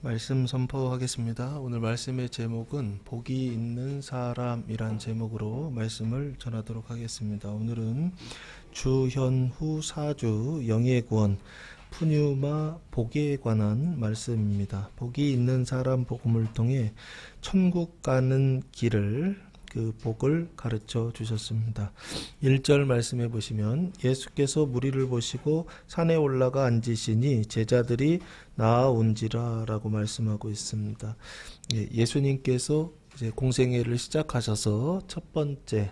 말씀 선포하겠습니다. 오늘 말씀의 제목은 복이 있는 사람이란 제목으로 말씀을 전하도록 하겠습니다. 오늘은 주현후 사주 영의 구원 푸뉴마 복에 관한 말씀입니다. 복이 있는 사람 복음을 통해 천국 가는 길을 그 복을 가르쳐 주셨습니다. 1절 말씀해 보시면 예수께서 무리를 보시고 산에 올라가 앉으시니 제자들이 나아온지라 라고 말씀하고 있습니다. 예수님께서 이제 공생애를 시작하셔서 첫 번째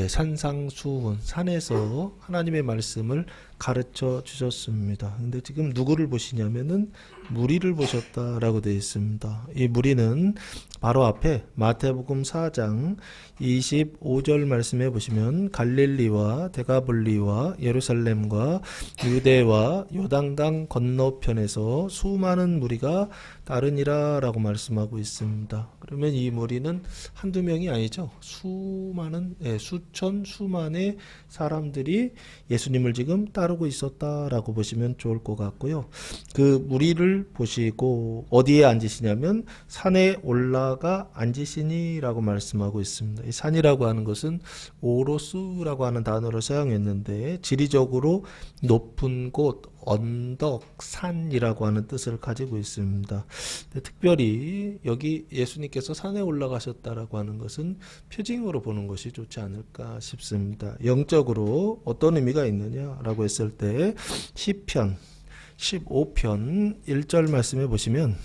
산상수훈 산에서 하나님의 말씀을 가르쳐 주셨습니다. 근데 지금 누구를 보시냐면은 무리를 보셨다라고 되어 있습니다. 이 무리는 바로 앞에 마태복음 4장 25절 말씀해 보시면 갈릴리와 데가볼리와 예루살렘과 유대와 요단강 건너편에서 수많은 무리가 따르니라 라고 말씀하고 있습니다. 그러면 이 무리는 한두 명이 아니죠. 수많은 수천 수만의 사람들이 예수님을 지금 따르고 있었다라고 보시면 좋을 것 같고요. 그 무리를 보시고 어디에 앉으시냐면 산에 올라가 앉으시니라고 말씀하고 있습니다. 이 산이라고 하는 것은 오로스라고 하는 단어를 사용했는데 지리적으로 높은 곳, 언덕, 산이라고 하는 뜻을 가지고 있습니다. 특별히 여기 예수님께서 산에 올라가셨다라고 하는 것은 표징으로 보는 것이 좋지 않을까 싶습니다. 영적으로 어떤 의미가 있느냐라고 했을 때 시편 15편 1절 말씀해 보시면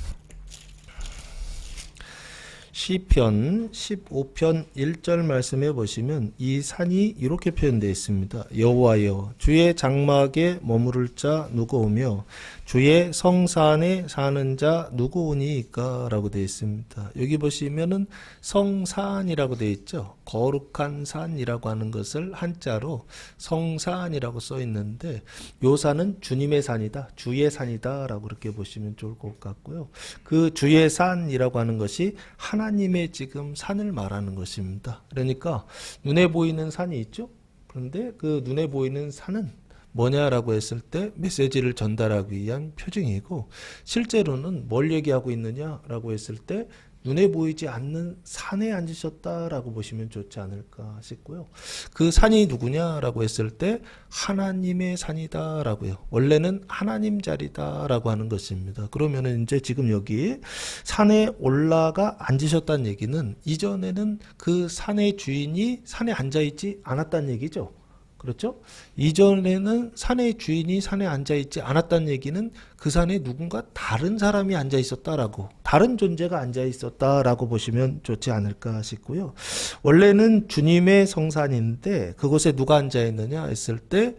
시편 15편 1절 말씀해 보시면 이 산이 이렇게 표현되어 있습니다. 여호와여 주의 장막에 머무를 자 누구 오며 주의 성산에 사는 자 누구 오니까 라고 되어 있습니다. 여기 보시면은 성산이라고 되어 있죠. 거룩한 산이라고 하는 것을 한자로 성산이라고 써 있는데 요 산은 주님의 산이다, 주의 산이다 라고 그렇게 보시면 좋을 것 같고요. 그 주의 산이라고 하는 것이 하나님의 지금 산을 말하는 것입니다. 그러니까 눈에 보이는 산이 있죠. 그런데 그 눈에 보이는 산은 뭐냐라고 했을 때 메시지를 전달하기 위한 표징이고, 실제로는 뭘 얘기하고 있느냐라고 했을 때 눈에 보이지 않는 산에 앉으셨다라고 보시면 좋지 않을까 싶고요. 그 산이 누구냐라고 했을 때 하나님의 산이다라고요. 원래는 하나님 자리다라고 하는 것입니다. 그러면은 이제 지금 여기 산에 올라가 앉으셨다는 얘기는 이전에는 그 산의 주인이 산에 앉아 있지 않았다는 얘기죠. 그렇죠? 이전에는 산의 주인이 산에 앉아있지 않았다는 얘기는 그 산에 누군가 다른 사람이 앉아있었다라고, 다른 존재가 앉아있었다라고 보시면 좋지 않을까 싶고요. 원래는 주님의 성산인데 그곳에 누가 앉아있느냐 했을 때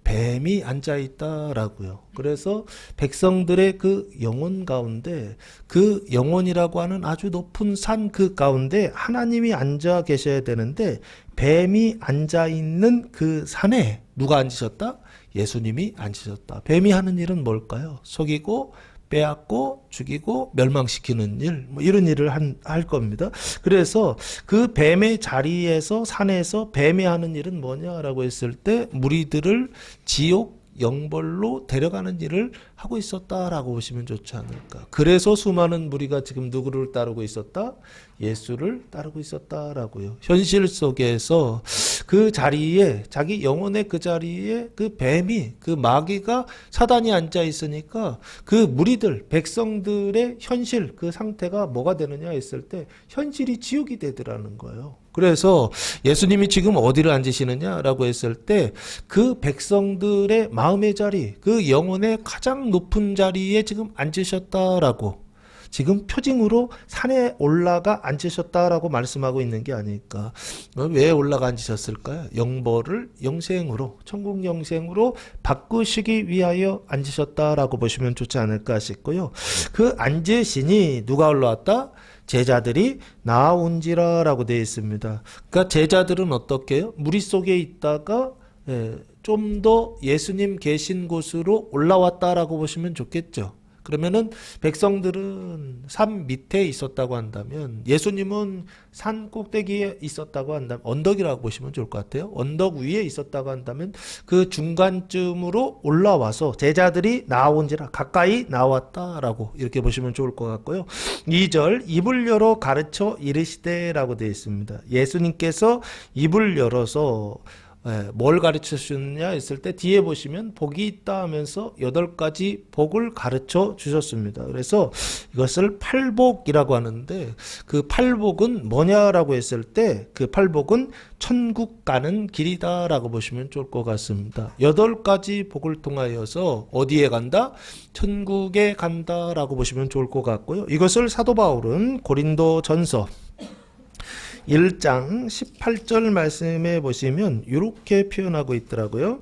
뱀이 앉아있다라고요. 그래서 백성들의 그 영혼 가운데, 그 영혼이라고 하는 아주 높은 산 그 가운데 하나님이 앉아 계셔야 되는데 뱀이 앉아있는 그 산에 누가 앉으셨다? 예수님이 앉으셨다. 뱀이 하는 일은 뭘까요? 속이고 빼앗고 죽이고 멸망시키는 일, 뭐 이런 일을 할 겁니다. 그래서 그 뱀의 자리에서, 산에서 뱀이 하는 일은 뭐냐라고 했을 때 무리들을 지옥 영벌로 데려가는 일을 하고 있었다라고 보시면 좋지 않을까. 그래서 수많은 무리가 지금 누구를 따르고 있었다? 예수를 따르고 있었다라고요. 현실 속에서 그 자리에, 자기 영혼의 그 자리에 그 뱀이, 그 마귀가, 사단이 앉아 있으니까 그 무리들, 백성들의 현실, 그 상태가 뭐가 되느냐 했을 때 현실이 지옥이 되더라는 거예요. 그래서 예수님이 지금 어디를 앉으시느냐라고 했을 때 그 백성들의 마음의 자리, 그 영혼의 가장 높은 자리에 지금 앉으셨다라고, 지금 표징으로 산에 올라가 앉으셨다라고 말씀하고 있는 게 아닐까. 왜 올라가 앉으셨을까요? 영벌을 영생으로, 천국 영생으로 바꾸시기 위하여 앉으셨다라고 보시면 좋지 않을까 싶고요. 그 앉으시니 누가 올라왔다? 제자들이 나아온지라 라고 되어 있습니다. 그러니까 제자들은 어떻게 해요? 무리 속에 있다가 좀 더 예수님 계신 곳으로 올라왔다라고 보시면 좋겠죠. 그러면은 백성들은 산 밑에 있었다고 한다면 예수님은 산 꼭대기에 있었다고 한다면 언덕이라고 보시면 좋을 것 같아요. 언덕 위에 있었다고 한다면 그 중간쯤으로 올라와서 제자들이 나온지라 가까이 나왔다라고 이렇게 보시면 좋을 것 같고요. 2절 입을 열어 가르쳐 이르시되라고 되어 있습니다. 예수님께서 입을 열어서 뭘 가르쳐 주셨느냐 했을 때 뒤에 보시면 복이 있다 하면서 8가지 복을 가르쳐 주셨습니다. 그래서 이것을 팔복이라고 하는데 그 팔복은 뭐냐라고 했을 때 그 팔복은 천국 가는 길이다라고 보시면 좋을 것 같습니다. 8가지 복을 통하여서 어디에 간다? 천국에 간다라고 보시면 좋을 것 같고요. 이것을 사도 바울은 고린도전서 1장 18절 말씀에 보시면 이렇게 표현하고 있더라고요.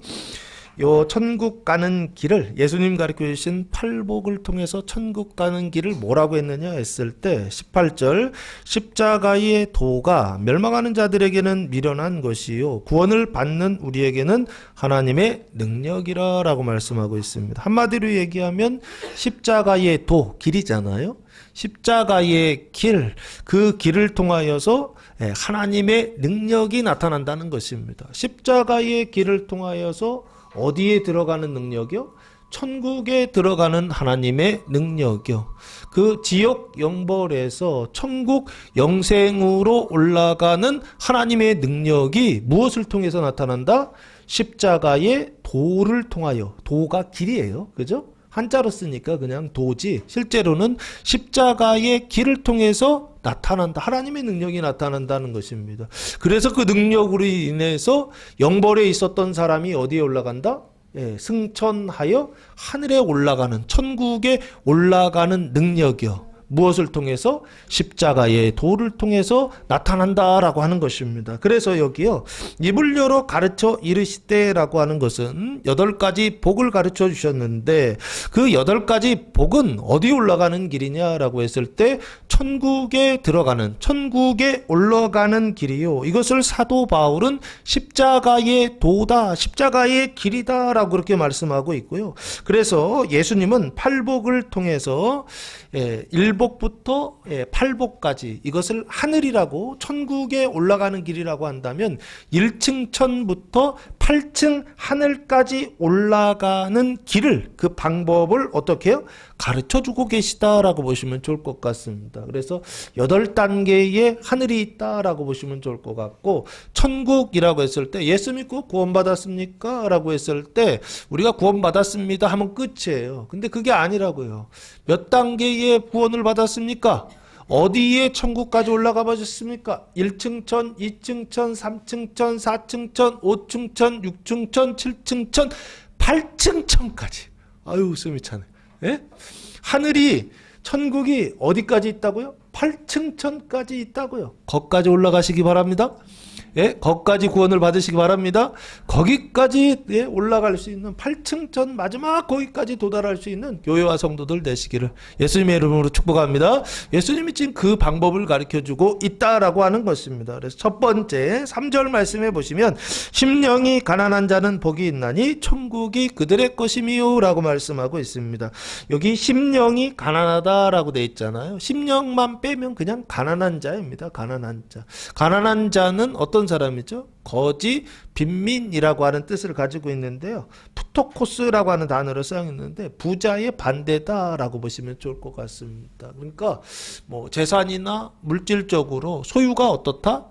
요 천국 가는 길을 예수님 가르쳐 주신 팔복을 통해서 천국 가는 길을 뭐라고 했느냐 했을 때 18절 십자가의 도가 멸망하는 자들에게는 미련한 것이요 구원을 받는 우리에게는 하나님의 능력이라 라고 말씀하고 있습니다. 한마디로 얘기하면 십자가의 도 길이잖아요. 십자가의 길, 그 길을 통하여서 하나님의 능력이 나타난다는 것입니다. 십자가의 길을 통하여서 어디에 들어가는 능력이요? 천국에 들어가는 하나님의 능력이요. 그 지옥 영벌에서 천국 영생으로 올라가는 하나님의 능력이 무엇을 통해서 나타난다? 십자가의 도를 통하여. 도가 길이에요. 그죠? 한자로 쓰니까 그냥 도지 실제로는 십자가의 길을 통해서 나타난다. 하나님의 능력이 나타난다는 것입니다. 그래서 그 능력으로 인해서 영벌에 있었던 사람이 어디에 올라간다? 승천하여 하늘에 올라가는 천국에 올라가는 능력이요. 무엇을 통해서? 십자가의 도를 통해서 나타난다라고 하는 것입니다. 그래서 여기요. 입을 열어 가르쳐 이르시되라고 하는 것은 8가지 복을 가르쳐 주셨는데 그 8가지 복은 어디에 올라가는 길이냐라고 했을 때 천국에 들어가는 천국에 올라가는 길이요. 이것을 사도 바울은 십자가의 도다. 십자가의 길이다라고 그렇게 말씀하고 있고요. 그래서 예수님은 팔복을 통해서 1복부터 8복까지 이것을 하늘이라고 천국에 올라가는 길이라고 한다면 1층 천부터 8층 하늘까지 올라가는 길을 그 방법을 어떻게 해요? 가르쳐주고 계시다라고 보시면 좋을 것 같습니다. 그래서 8단계의 하늘이 있다라고 보시면 좋을 것 같고 천국이라고 했을 때 예수 믿고 구원받았습니까? 라고 했을 때 우리가 구원받았습니다 하면 끝이에요. 근데 그게 아니라고요. 몇 단계의 구원을 받았습니까? 어디에 천국까지 올라가 보셨습니까? 1층 천, 2층 천, 3층 천, 4층 천, 5층 천, 6층 천, 7층 천, 8층 천까지. 아유, 숨이 차네. 예? 하늘이 천국이 어디까지 있다고요? 8층 천까지 있다고요. 거기까지 올라가시기 바랍니다. 예, 거기까지 구원을 받으시기 바랍니다. 거기까지 올라갈 수 있는 8층 전 마지막 거기까지 도달할 수 있는 교회와 성도들 되시기를 예수님의 이름으로 축복합니다. 예수님이 지금 그 방법을 가르쳐주고 있다라고 하는 것입니다. 그래서 첫 번째 3절 말씀해 보시면 심령이 가난한 자는 복이 있나니 천국이 그들의 것이미요 라고 말씀하고 있습니다. 여기 심령이 가난하다라고 돼 있잖아요. 심령만 빼면 그냥 가난한 자입니다. 가난한 자. 가난한 자는 어떤 사람이죠? 거지 빈민이라고 하는 뜻을 가지고 있는데요. 푸토코스라고 하는 단어를 사용했는데 부자의 반대다라고 보시면 좋을 것 같습니다. 그러니까 뭐 재산이나 물질적으로 소유가 어떻다?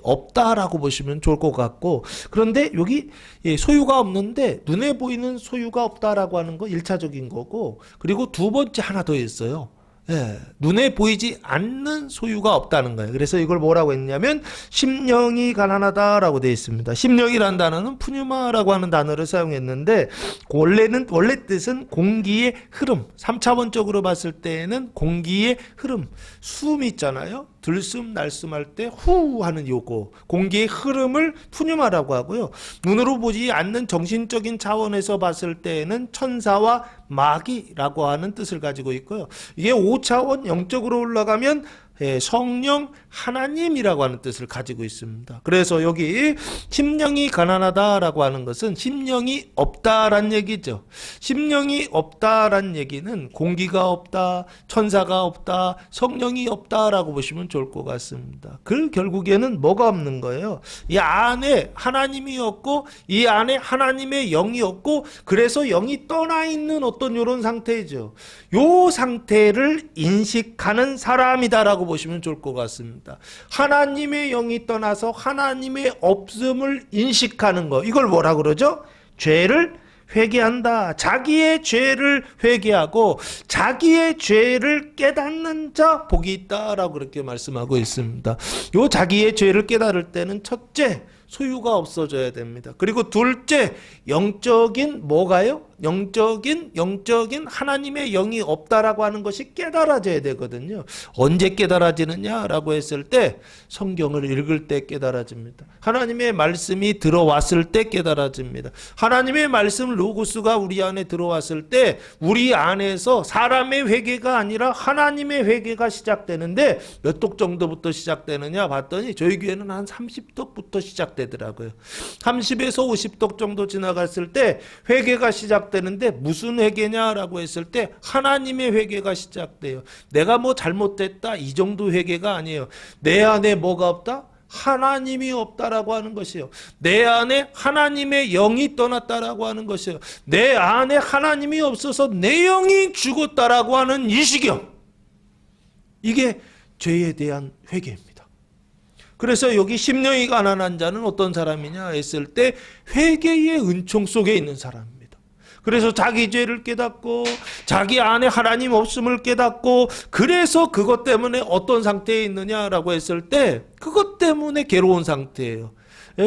없다라고 보시면 좋을 것 같고 그런데 여기 소유가 없는데 눈에 보이는 소유가 없다라고 하는 거 1차적인 거고 그리고 두 번째 하나 더 있어요. 눈에 보이지 않는 소유가 없다는 거예요. 그래서 이걸 뭐라고 했냐면 심령이 가난하다라고 되어 있습니다. 심령이라는 단어는 푸뉴마라고 하는 단어를 사용했는데 원래 뜻은 공기의 흐름. 3차원적으로 봤을 때에는 공기의 흐름. 숨이 있잖아요. 들숨 날숨 할 때 후 하는 요거 공기의 흐름을 푸뉴마라고 하고요. 눈으로 보지 않는 정신적인 차원에서 봤을 때에는 천사와 마귀라고 하는 뜻을 가지고 있고요. 이게 5차원 영적으로 올라가면 성령 하나님이라고 하는 뜻을 가지고 있습니다. 그래서 여기 심령이 가난하다라고 하는 것은 심령이 없다란 얘기죠. 심령이 없다란 얘기는 공기가 없다, 천사가 없다, 성령이 없다라고 보시면 좋을 것 같습니다. 그 결국에는 뭐가 없는 거예요? 이 안에 하나님이 없고 이 안에 하나님의 영이 없고 그래서 영이 떠나 있는 어떤 이런 상태죠. 요 상태를 인식하는 사람이다라고 보시면 좋을 것 같습니다. 하나님의 영이 떠나서 하나님의 없음을 인식하는 거, 이걸 뭐라 그러죠? 죄를 회개한다. 자기의 죄를 회개하고 자기의 죄를 깨닫는 자 복이 있다라고 그렇게 말씀하고 있습니다. 요 자기의 죄를 깨달을 때는 첫째, 소유가 없어져야 됩니다. 그리고 둘째, 영적인 뭐가요? 영적인 하나님의 영이 없다라고 하는 것이 깨달아져야 되거든요. 언제 깨달아지느냐라고 했을 때 성경을 읽을 때 깨달아집니다. 하나님의 말씀이 들어왔을 때 깨달아집니다. 하나님의 말씀 로고스가 우리 안에 들어왔을 때 우리 안에서 사람의 회개가 아니라 하나님의 회개가 시작되는데 몇 독 정도부터 시작되느냐 봤더니 저희 교회는 한 30독부터 시작되더라고요. 30에서 50독 정도 지나갔을 때 회개가 시작되는데 무슨 회개냐라고 했을 때 하나님의 회개가 시작돼요. 내가 뭐 잘못됐다 이 정도 회개가 아니에요. 내 안에 뭐가 없다? 하나님이 없다라고 하는 것이에요. 내 안에 하나님의 영이 떠났다라고 하는 것이에요. 내 안에 하나님이 없어서 내 영이 죽었다라고 하는 이 시경. 이게 죄에 대한 회개입니다. 그래서 여기 심령이 가난한 자는 어떤 사람이냐 했을 때 회개의 은총 속에 있는 사람입니다. 그래서 자기 죄를 깨닫고 자기 안에 하나님 없음을 깨닫고 그래서 그것 때문에 어떤 상태에 있느냐라고 했을 때 그것 때문에 괴로운 상태예요.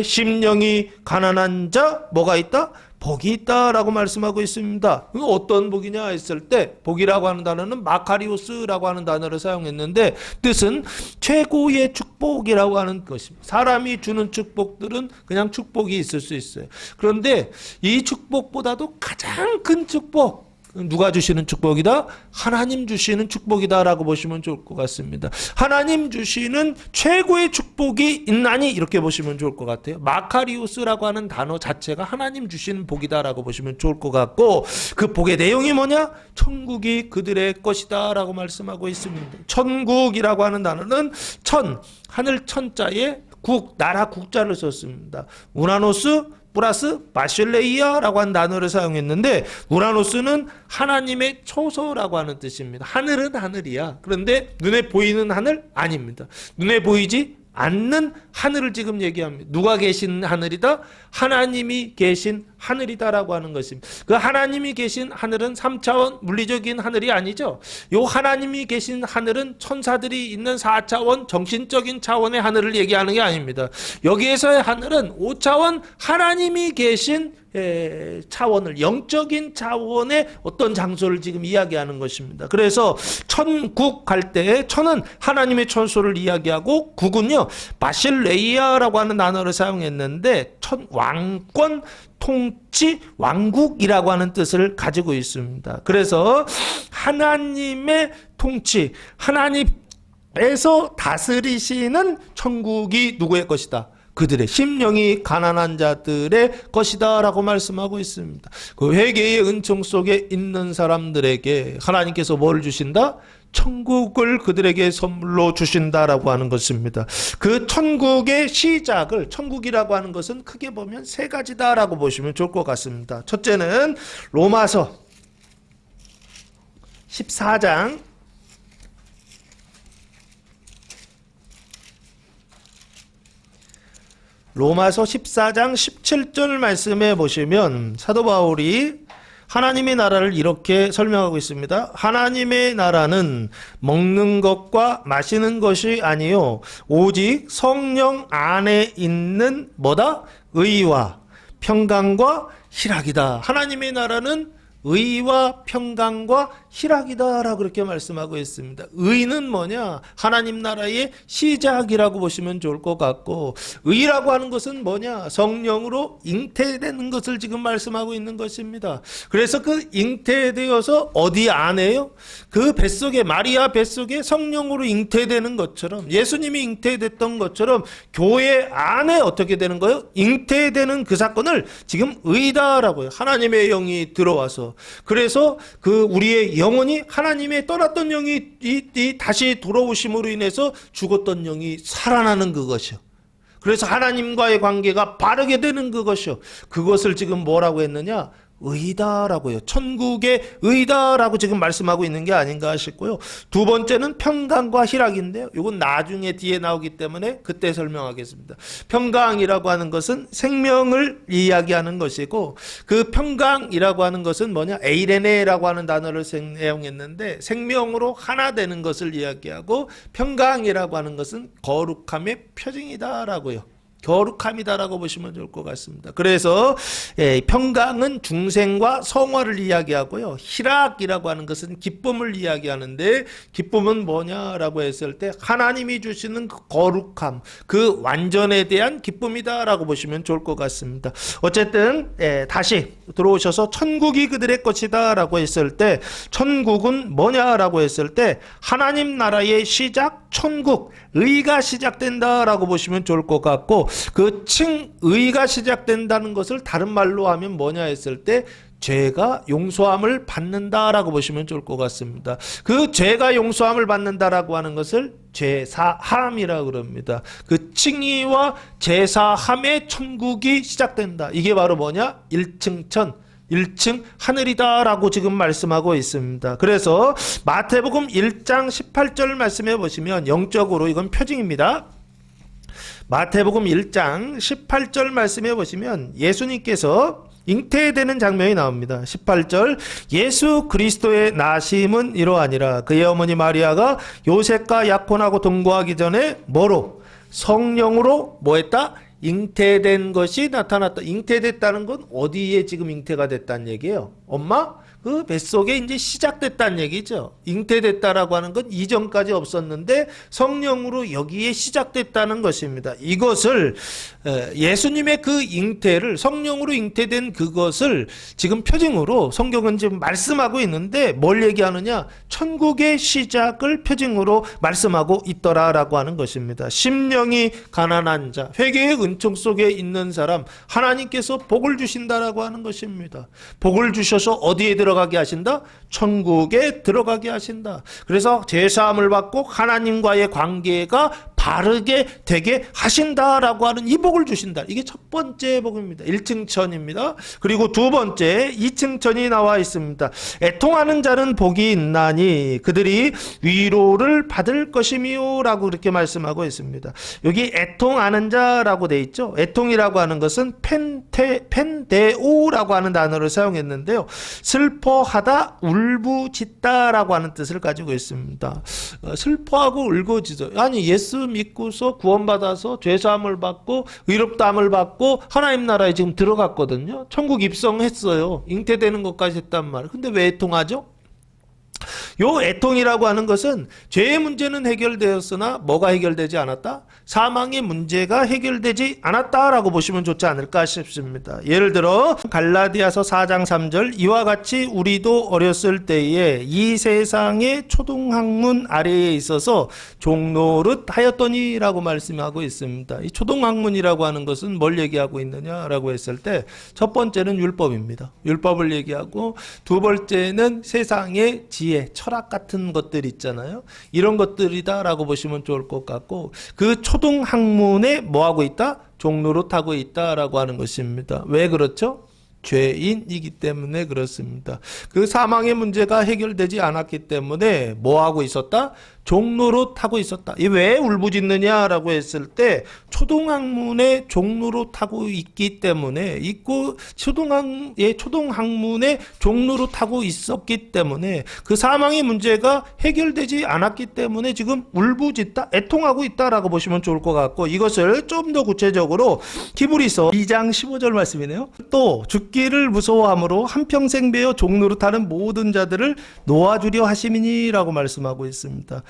심령이 가난한 자 뭐가 있다? 복이 있다라고 말씀하고 있습니다. 어떤 복이냐 했을 때 복이라고 하는 단어는 마카리오스라고 하는 단어를 사용했는데 뜻은 최고의 축복이라고 하는 것입니다. 사람이 주는 축복들은 그냥 축복이 있을 수 있어요. 그런데 이 축복보다도 가장 큰 축복, 누가 주시는 축복이다? 하나님 주시는 축복이다라고 보시면 좋을 것 같습니다. 하나님 주시는 최고의 축복이 있나니 이렇게 보시면 좋을 것 같아요. 마카리오스라고 하는 단어 자체가 하나님 주시는 복이다라고 보시면 좋을 것 같고 그 복의 내용이 뭐냐? 천국이 그들의 것이다라고 말씀하고 있습니다. 천국이라고 하는 단어는 하늘 천자에 나라 국자를 썼습니다. 우라노스 플러스 바실레이아라고 하는 단어를 사용했는데 우라노스는 하나님의 초소라고 하는 뜻입니다. 하늘은 하늘이야. 그런데 눈에 보이는 하늘 아닙니다. 눈에 보이지 않는 하늘을 지금 얘기합니다. 누가 계신 하늘이다? 하나님이 계신 하늘이다라고 하는 것입니다. 그 하나님이 계신 하늘은 3차원 물리적인 하늘이 아니죠. 요 하나님이 계신 하늘은 천사들이 있는 4차원 정신적인 차원의 하늘을 얘기하는 게 아닙니다. 여기에서의 하늘은 5차원 하나님이 계신 차원을 영적인 차원의 어떤 장소를 지금 이야기하는 것입니다. 그래서 천국 갈 때 천은 하나님의 천소를 이야기하고 국은요 바실레이아라고 하는 단어를 사용했는데 왕권 통치 왕국이라고 하는 뜻을 가지고 있습니다. 그래서 하나님의 통치 하나님에서 다스리시는 천국이 누구의 것이다? 그들의 심령이 가난한 자들의 것이다 라고 말씀하고 있습니다. 그 회개의 은총 속에 있는 사람들에게 하나님께서 뭘 주신다? 천국을 그들에게 선물로 주신다라고 하는 것입니다. 그 천국의 시작을 천국이라고 하는 것은 크게 보면 세 가지다라고 보시면 좋을 것 같습니다. 첫째는 로마서 14장 17절 말씀에 보시면 사도 바울이 하나님의 나라를 이렇게 설명하고 있습니다. 하나님의 나라는 먹는 것과 마시는 것이 아니요 오직 성령 안에 있는 뭐다? 의와 평강과 희락이다. 하나님의 나라는 의와 평강과 희락이다라고 그렇게 말씀하고 있습니다. 의는 뭐냐? 하나님 나라의 시작이라고 보시면 좋을 것 같고, 의라고 하는 것은 뭐냐? 성령으로 잉태되는 것을 지금 말씀하고 있는 것입니다. 그래서 그 잉태되어서 어디 안에요? 그 뱃속에, 마리아 뱃속에 성령으로 잉태되는 것처럼, 예수님이 잉태됐던 것처럼 교회 안에 어떻게 되는 거예요? 잉태되는 그 사건을 지금 의다라고요. 하나님의 영이 들어와서. 그래서 그 우리의 영혼이 하나님의 떠났던 영이 다시 돌아오심으로 인해서 죽었던 영이 살아나는 그것이요. 그래서 하나님과의 관계가 바르게 되는 그것이요. 그것을 지금 뭐라고 했느냐? 의다라고요. 천국의 의다라고 지금 말씀하고 있는 게 아닌가 싶고요. 두 번째는 평강과 희락인데요. 이건 나중에 뒤에 나오기 때문에 그때 설명하겠습니다. 평강이라고 하는 것은 생명을 이야기하는 것이고, 그 평강이라고 하는 것은 뭐냐? 에이레네라고 하는 단어를 사용했는데 생명으로 하나 되는 것을 이야기하고, 평강이라고 하는 것은 거룩함의 표징이다라고요. 거룩함이다라고 보시면 좋을 것 같습니다. 그래서 평강은 중생과 성화를 이야기하고요. 희락이라고 하는 것은 기쁨을 이야기하는데, 기쁨은 뭐냐라고 했을 때 하나님이 주시는 그 거룩함, 그 완전에 대한 기쁨이다라고 보시면 좋을 것 같습니다. 어쨌든 다시 들어오셔서 천국이 그들의 것이다라고 했을 때, 천국은 뭐냐라고 했을 때 하나님 나라의 시작, 천국, 의가 시작된다라고 보시면 좋을 것 같고, 그 의가 시작된다는 것을 다른 말로 하면 뭐냐 했을 때 죄가 용서함을 받는다라고 보시면 좋을 것 같습니다. 그 죄가 용서함을 받는다라고 하는 것을 제사함이라고 그럽니다. 그 칭의와 제사함의 천국이 시작된다. 이게 바로 뭐냐? 1층 천, 1층 하늘이다라고 지금 말씀하고 있습니다. 그래서 마태복음 1장 18절 말씀해 보시면, 영적으로 이건 표징입니다. 마태복음 1장 18절 말씀해 보시면 예수님께서 잉태되는 장면이 나옵니다. 18절, 예수 그리스도의 나심은 이러하니라. 그의 어머니 마리아가 요셉과 약혼하고 동거하기 전에 뭐로? 성령으로 뭐했다? 잉태된 것이 나타났다. 잉태됐다는 건 어디에 지금 잉태가 됐다는 얘기예요? 엄마? 그 뱃속에 이제 시작됐다는 얘기죠. 잉태됐다라고 하는 건 이전까지 없었는데 성령으로 여기에 시작됐다는 것입니다. 이것을 예수님의 그 잉태를, 성령으로 잉태된 그것을 지금 표징으로 성경은 지금 말씀하고 있는데, 뭘 얘기하느냐? 천국의 시작을 표징으로 말씀하고 있더라라고 하는 것입니다. 심령이 가난한 자, 회개의 은총 속에 있는 사람, 하나님께서 복을 주신다라고 하는 것입니다. 복을 주셔서 어디에 들어가게 하신다? 천국에 들어가게 하신다. 그래서 제사함을 받고 하나님과의 관계가 바르게 되게 하신다라고 하는 이 복을 주신다. 이게 첫 번째 복입니다. 1층 천입니다. 그리고 두 번째 2층 천이 나와 있습니다. 애통하는 자는 복이 있나니 그들이 위로를 받을 것이미요 라고 그렇게 말씀하고 있습니다. 여기 애통하는 자라고 돼 있죠. 애통이라고 하는 것은 펜데오라고 하는 단어를 사용했는데요. 슬퍼하다, 울부짖다라고 하는 뜻을 가지고 있습니다. 슬퍼하고 울고짖어. 아니, 예수 믿고서 구원받아서 죄사함을 받고 의롭다함을 받고 하나님 나라에 지금 들어갔거든요. 천국 입성했어요. 잉태되는 것까지 했단 말이에요. 근데 왜 애통하죠? 요 애통이라고 하는 것은 죄의 문제는 해결되었으나 뭐가 해결되지 않았다? 사망의 문제가 해결되지 않았다라고 보시면 좋지 않을까 싶습니다. 예를 들어 갈라디아서 4장 3절, 이와 같이 우리도 어렸을 때에 이 세상의 초동학문 아래에 있어서 종노릇 하였더니라고 말씀하고 있습니다. 이 초동학문이라고 하는 것은 뭘 얘기하고 있느냐라고 했을 때, 첫 번째는 율법입니다. 율법을 얘기하고, 두 번째는 세상의 지혜, 철학 같은 것들 있잖아요. 이런 것들이다라고 보시면 좋을 것 같고, 그 초등학문에 뭐하고 있다? 종노릇하고 있다라고 하는 것입니다. 왜 그렇죠? 죄인이기 때문에 그렇습니다. 그 사망의 문제가 해결되지 않았기 때문에 뭐하고 있었다? 종로로 타고 있었다. 이 왜 울부짖느냐라고 했을 때 초동학문에 종로로 타고 있기 때문에 있고 초동학문에 종로로 타고 있었기 때문에 그 사망의 문제가 해결되지 않았기 때문에 지금 울부짖다, 애통하고 있다라고 보시면 좋을 것 같고 이것을 좀 더 구체적으로 히브리서 2장 15절 말씀이네요. 또 죽기를 무서워함으로 한평생 배어 종로로 타는 모든 자들을 놓아주려 하심이니라고 말씀하고 있습니다.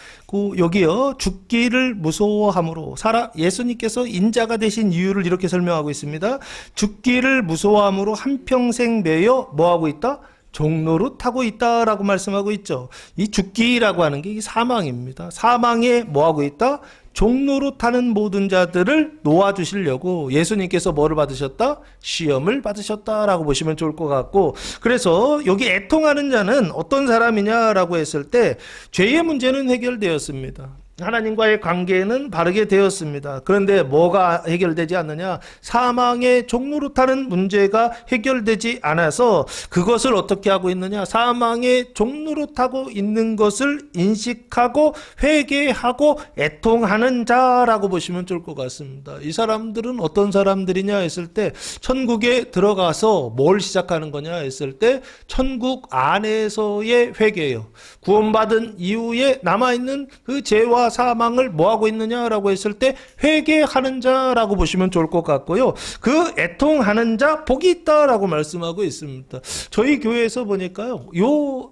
여기요 죽기를 무서워함으로 예수님께서 인자가 되신 이유를 이렇게 설명하고 있습니다. 죽기를 무서워함으로 한평생 매여 뭐하고 있다? 종로로 타고 있다라고 말씀하고 있죠. 이 죽기라고 하는 게 사망입니다. 사망에 뭐하고 있다? 종로로 타는 모든 자들을 놓아주시려고 예수님께서 뭐를 받으셨다? 시험을 받으셨다라고 보시면 좋을 것 같고, 그래서 여기 애통하는 자는 어떤 사람이냐라고 했을 때 죄의 문제는 해결되었습니다. 하나님과의 관계는 바르게 되었습니다. 그런데 뭐가 해결되지 않느냐? 사망의 종로로 타는 문제가 해결되지 않아서 그것을 어떻게 하고 있느냐? 사망의 종로로 타고 있는 것을 인식하고 회개하고 애통하는 자라고 보시면 좋을 것 같습니다. 이 사람들은 어떤 사람들이냐 했을 때 천국에 들어가서 뭘 시작하는 거냐 했을 때 천국 안에서의 회개예요. 구원받은 이후에 남아있는 그 죄와 사망을 뭐하고 있느냐라고 했을 때 회개하는 자라고 보시면 좋을 것 같고요. 그 애통하는 자 복이 있다라고 말씀하고 있습니다. 저희 교회에서 보니까요,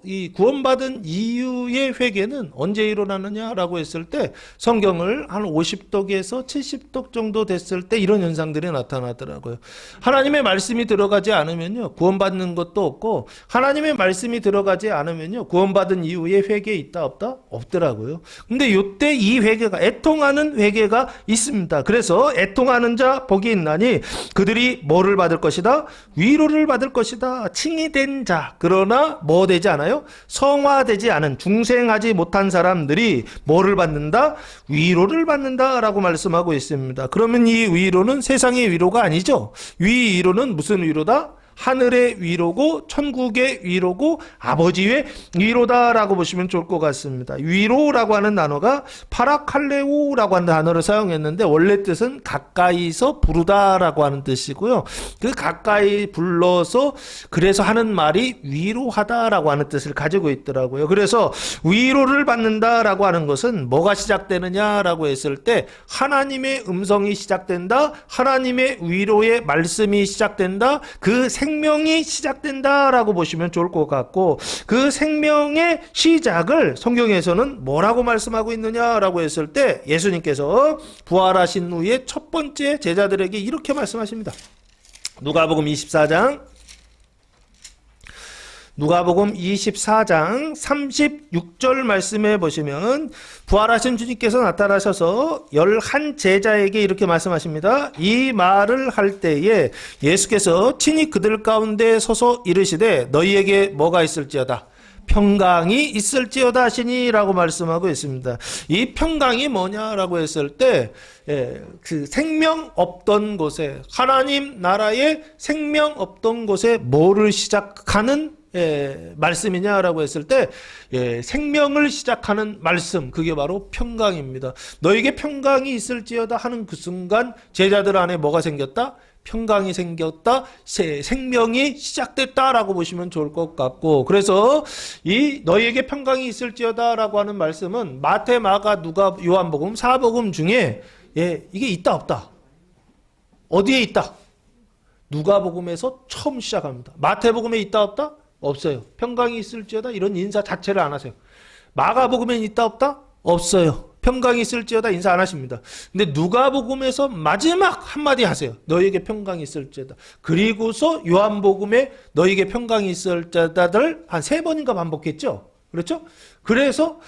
이 구원받은 이후의 회개는 언제 일어나느냐라고 했을 때 성경을 한 50독에서 70독 정도 됐을 때 이런 현상들이 나타나더라고요. 하나님의 말씀이 들어가지 않으면요 구원받는 것도 없고, 하나님의 말씀이 들어가지 않으면요 구원받은 이후에 회개 있다 없다? 없더라고요. 근데 이때 이 회개가, 애통하는 회개가 있습니다. 그래서 애통하는 자 복이 있나니 그들이 뭐를 받을 것이다? 위로를 받을 것이다. 칭이 된 자, 그러나 뭐 되지 않아요? 성화되지 않은, 중생하지 못한 사람들이 뭐를 받는다? 위로를 받는다라고 말씀하고 있습니다. 그러면 이 위로는 세상의 위로가 아니죠. 위로는 무슨 위로다? 하늘의 위로고 천국의 위로고 아버지의 위로다라고 보시면 좋을 것 같습니다. 위로라고 하는 단어가 파라칼레오라고 하는 단어를 사용했는데 원래 뜻은 가까이서 부르다라고 하는 뜻이고요. 그 가까이 불러서 그래서 하는 말이 위로하다라고 하는 뜻을 가지고 있더라고요. 그래서 위로를 받는다라고 하는 것은 뭐가 시작되느냐라고 했을 때 하나님의 음성이 시작된다. 하나님의 위로의 말씀이 시작된다. 그 생명이 시작된다라고 보시면 좋을 것 같고, 그 생명의 시작을 성경에서는 뭐라고 말씀하고 있느냐라고 했을 때 예수님께서 부활하신 후에 첫 번째 제자들에게 이렇게 말씀하십니다. 누가복음 24장 36절 말씀해 보시면 부활하신 주님께서 나타나셔서 11제자에게 이렇게 말씀하십니다. 이 말을 할 때에 예수께서 친히 그들 가운데 서서 이르시되 너희에게 뭐가 있을지어다? 평강이 있을지어다 하시니라고 말씀하고 있습니다. 이 평강이 뭐냐라고 했을 때 그 생명 없던 곳에, 하나님 나라의 생명 없던 곳에 뭐를 시작하는 말씀이냐라고 했을 때 생명을 시작하는 말씀, 그게 바로 평강입니다. 너에게 평강이 있을지어다 하는 그 순간 제자들 안에 뭐가 생겼다? 평강이 생겼다, 생명이 시작됐다라고 보시면 좋을 것 같고, 그래서 이 너희에게 평강이 있을지어다라고 하는 말씀은 마태, 마가, 누가, 요한복음, 사복음 중에 이게 있다 없다? 어디에 있다? 누가복음에서 처음 시작합니다. 마태복음에 있다 없다? 없어요. 평강이 있을지어다 이런 인사 자체를 안 하세요. 마가복음엔 있다 없다? 없어요. 평강이 있을지어다 인사 안 하십니다. 근데 누가복음에서 마지막 한마디 하세요. 너희에게 평강이 있을지어다. 그리고서 요한복음에 너희에게 평강이 있을지어다를 한 3번인가 반복했죠. 그렇죠? 그래서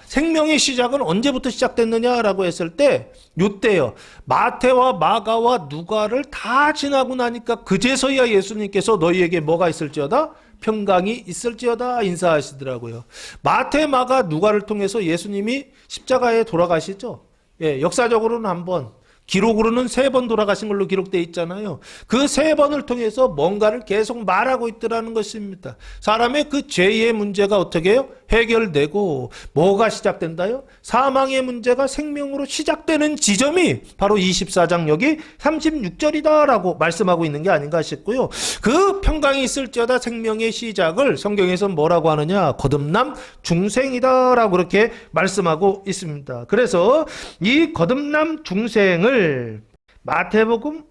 생명의 시작은 언제부터 시작됐느냐라고 했을 때 이때요. 마태와 마가와 누가를 다 지나고 나니까 그제서야 예수님께서 너희에게 뭐가 있을지어다? 평강이 있을지어다 인사하시더라고요. 마태, 마가, 누가를 통해서 예수님이 십자가에 돌아가시죠. 역사적으로는 한 번, 기록으로는 3번 돌아가신 걸로 기록되어 있잖아요. 그 3번을 통해서 뭔가를 계속 말하고 있더라는 것입니다. 사람의 그 죄의 문제가 어떻게 해요? 해결되고 뭐가 시작된다요? 사망의 문제가 생명으로 시작되는 지점이 바로 24장 여기 36절이다라고 말씀하고 있는 게 아닌가 싶고요. 그 평강이 있을지어다 생명의 시작을 성경에서 뭐라고 하느냐? 거듭남 중생이다라고 그렇게 말씀하고 있습니다. 그래서 이 거듭남 중생을 마태복음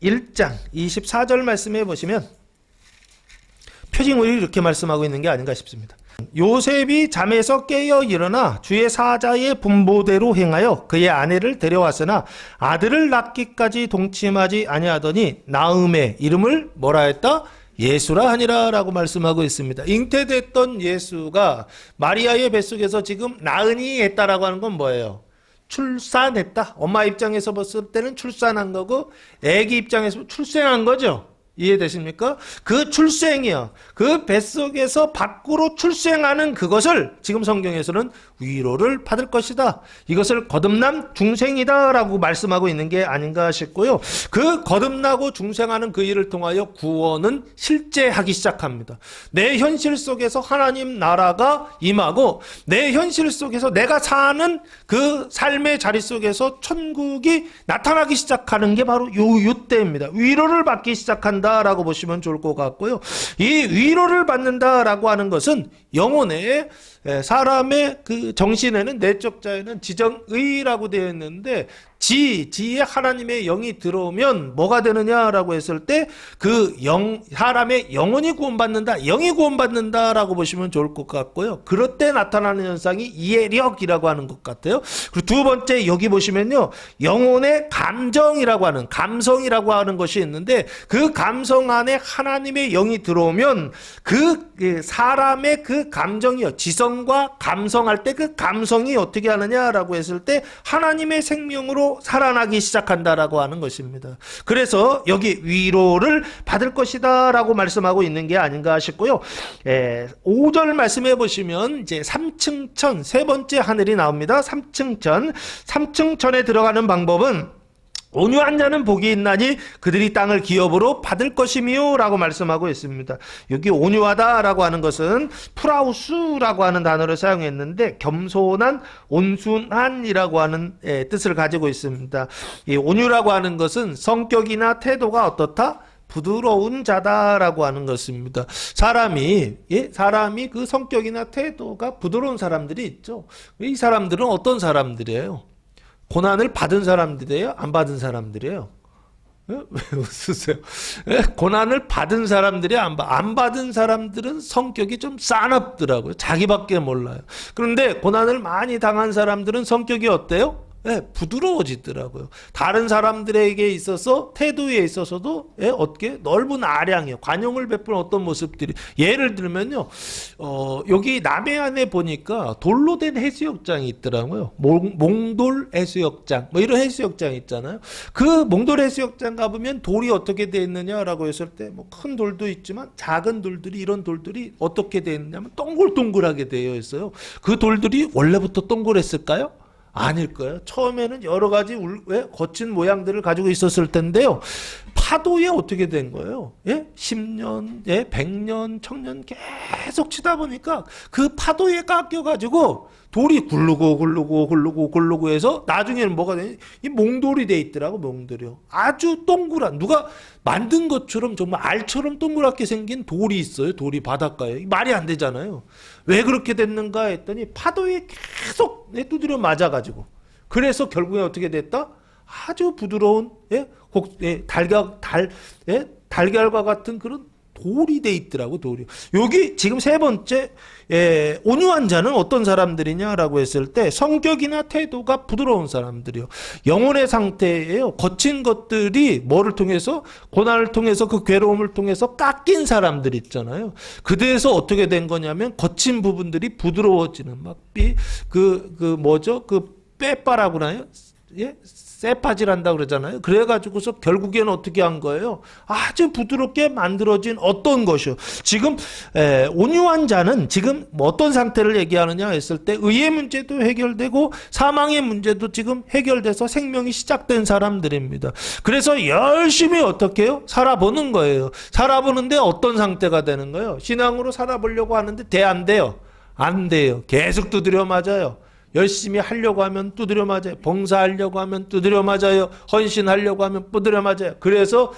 1장 24절 말씀해 보시면 표징물이 이렇게 말씀하고 있는 게 아닌가 싶습니다. 요셉이 잠에서 깨어 일어나 주의 사자의 분보대로 행하여 그의 아내를 데려왔으나 아들을 낳기까지 동침하지 아니하더니 나음의 이름을 뭐라 했다? 예수라 하니라 라고 말씀하고 있습니다. 잉태됐던 예수가 마리아의 뱃속에서 지금 나으니 했다라고 하는 건 뭐예요? 출산했다. 엄마 입장에서 봤을 때는 출산한 거고 아기 입장에서 출생한 거죠. 이해되십니까? 그 출생이요. 그 뱃속에서 밖으로 출생하는 그것을 지금 성경에서는 위로를 받을 것이다. 이것을 거듭남 중생이다 라고 말씀하고 있는 게 아닌가 싶고요. 그 거듭나고 중생하는 그 일을 통하여 구원은 실제하기 시작합니다. 내 현실 속에서 하나님 나라가 임하고 내 현실 속에서 내가 사는 그 삶의 자리 속에서 천국이 나타나기 시작하는 게 바로 요때입니다. 위로를 받기 시작한다 라고 보시면 좋을 것 같고요. 이 위로를 받는다라고 하는 것은 영혼의 사람의 그 정신에는 내적 자에는 지정의라고 되어 있는데 지에 하나님의 영이 들어오면 뭐가 되느냐라고 했을 때 그 사람의 영혼이 구원받는다, 영이 구원받는다라고 보시면 좋을 것 같고요. 그럴 때 나타나는 현상이 이해력이라고 하는 것 같아요. 그리고 두 번째 여기 보시면요, 영혼의 감정이라고 하는 감성이라고 하는 것이 있는데 그 감성 안에 하나님의 영이 들어오면 그 사람의 그 감정이요, 지성과 감성할 때 그 감성이 어떻게 하느냐라고 했을 때 하나님의 생명으로 살아나기 시작한다라고 하는 것입니다. 그래서 여기 위로를 받을 것이다 라고 말씀하고 있는 게 아닌가 싶고요. 5절 말씀해 보시면 이제 3층 천, 세 번째 하늘이 나옵니다. 3층 천, 3층 천에 들어가는 방법은 온유한 자는 복이 있나니 그들이 땅을 기업으로 받을 것이며 라고 말씀하고 있습니다. 여기 온유하다 라고 하는 것은 프라우스라고 하는 단어를 사용했는데 겸손한, 온순한이라고 하는 뜻을 가지고 있습니다. 이 온유라고 하는 것은 성격이나 태도가 어떻다? 부드러운 자다라고 하는 것입니다. 사람이 그 성격이나 태도가 부드러운 사람들이 있죠. 이 사람들은 어떤 사람들이에요? 고난을 받은 사람들이에요? 안 받은 사람들이에요? 왜 웃으세요? 고난을 받은 사람들이 안 받은 사람들은 성격이 좀 싸납더라고요. 자기밖에 몰라요. 그런데 고난을 많이 당한 사람들은 성격이 어때요? 부드러워지더라고요. 다른 사람들에게 있어서 태도에 있어서도 어떻게 넓은 아량이에요. 관용을 베푸는 어떤 모습들이, 예를 들면요, 여기 남해안에 보니까 돌로 된 해수욕장이 있더라고요. 몽돌 해수욕장, 뭐 이런 해수욕장 있잖아요. 그 몽돌 해수욕장 가보면 돌이 어떻게 되어 있느냐라고 했을 때 뭐 큰 돌도 있지만 작은 돌들이, 이런 돌들이 어떻게 되어 있냐면 동글동글하게 되어 있어요. 그 돌들이 원래부터 동글했을까요? 아닐 거예요. 처음에는 여러 가지 거친 모양들을 가지고 있었을 텐데요. 파도에 어떻게 된 거예요? 10년, 100년, 1000년 계속 치다 보니까 그 파도에 깎여가지고 돌이 굴르고 해서 나중에는 뭐가 되냐? 이 몽돌이 돼 있더라고, 몽돌이요. 아주 동그란, 누가 만든 것처럼 정말 알처럼 동그랗게 생긴 돌이 있어요. 돌이 바닷가에. 말이 안 되잖아요. 왜 그렇게 됐는가 했더니 파도에 계속 두드려 맞아가지고. 그래서 결국에 어떻게 됐다? 아주 부드러운, 달걀과 같은 그런 돌이 돼 있더라고, 돌이. 여기 지금 세 번째, 온유한 자는 어떤 사람들이냐라고 했을 때 성격이나 태도가 부드러운 사람들이요. 영혼의 상태예요. 거친 것들이 뭐를 통해서, 고난을 통해서, 그 괴로움을 통해서 깎인 사람들 있잖아요. 그래서 어떻게 된 거냐면 거친 부분들이 부드러워지는, 빼빠라고 하나요? 쇠파질한다고 그러잖아요. 그래가지고서 결국에는 어떻게 한 거예요? 아주 부드럽게 만들어진 어떤 것이요. 지금 온유한 자는 지금 어떤 상태를 얘기하느냐 했을 때 의의 문제도 해결되고 사망의 문제도 지금 해결돼서 생명이 시작된 사람들입니다. 그래서 열심히 어떻게 해요? 살아보는 거예요. 살아보는데 어떤 상태가 되는 거예요? 신앙으로 살아보려고 하는데 돼 안 돼요? 안 돼요. 계속 두드려 맞아요. 열심히 하려고 하면 두드려 맞아요. 봉사하려고 하면 두드려 맞아요. 헌신하려고 하면 두드려 맞아요. 그래서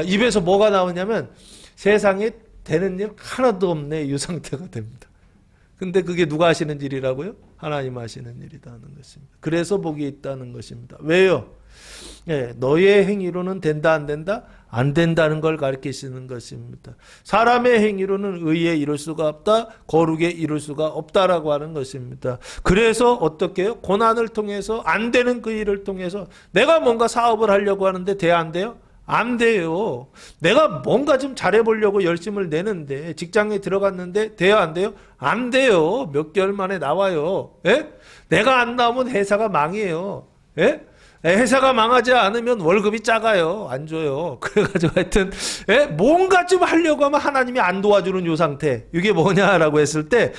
입에서 뭐가 나오냐면 세상에 되는 일 하나도 없네 이 상태가 됩니다. 근데 그게 누가 하시는 일이라고요? 하나님 하시는 일이라는 것입니다. 그래서 복이 있다는 것입니다. 왜요? 너의 행위로는 된다 안 된다? 안 된다는 걸 가르치시는 것입니다. 사람의 행위로는 의에 이룰 수가 없다, 거룩에 이룰 수가 없다라고 하는 것입니다. 그래서 어떻게 해요? 고난을 통해서 안 되는 그 일을 통해서 내가 뭔가 사업을 하려고 하는데 돼야 안 돼요? 안 돼요. 내가 뭔가 좀 잘해보려고 열심을 내는데 직장에 들어갔는데 돼야 안 돼요? 안 돼요. 몇 개월 만에 나와요. 내가 안 나오면 회사가 망해요. 회사가 망하지 않으면 월급이 작아요. 안 줘요. 그래가지고 하여튼 뭔가 좀 하려고 하면 하나님이 안 도와주는 요 상태. 이게 뭐냐라고 했을 때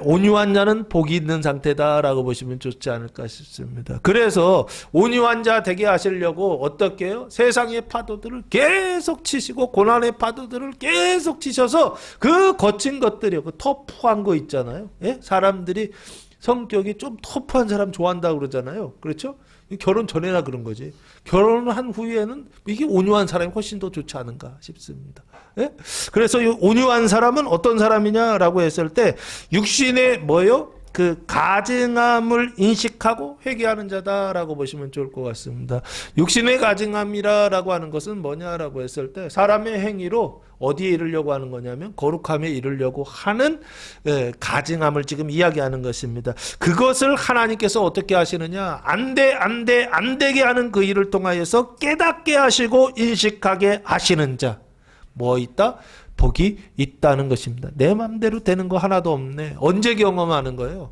온유한 자는 복이 있는 상태다라고 보시면 좋지 않을까 싶습니다. 그래서 온유한 자 되게 하시려고 어떻게 해요? 세상의 파도들을 계속 치시고 고난의 파도들을 계속 치셔서 그 거친 것들이요. 그 터프한 거 있잖아요. 사람들이 성격이 좀 터프한 사람 좋아한다고 그러잖아요. 그렇죠? 결혼 전에나 그런 거지. 결혼을 한 후에는 이게 온유한 사람이 훨씬 더 좋지 않은가 싶습니다. 그래서 이 온유한 사람은 어떤 사람이냐라고 했을 때 육신의 뭐요? 그 가증함을 인식하고 회개하는 자다라고 보시면 좋을 것 같습니다. 육신의 가증함이라고 하는 것은 뭐냐라고 했을 때 사람의 행위로 어디에 이르려고 하는 거냐면 거룩함에 이르려고 하는 가증함을 지금 이야기하는 것입니다. 그것을 하나님께서 어떻게 하시느냐? 안 되게 하는 그 일을 통하여서 깨닫게 하시고 인식하게 하시는 자. 뭐 있다? 복이 있다는 것입니다. 내 맘대로 되는 거 하나도 없네. 언제 경험하는 거예요?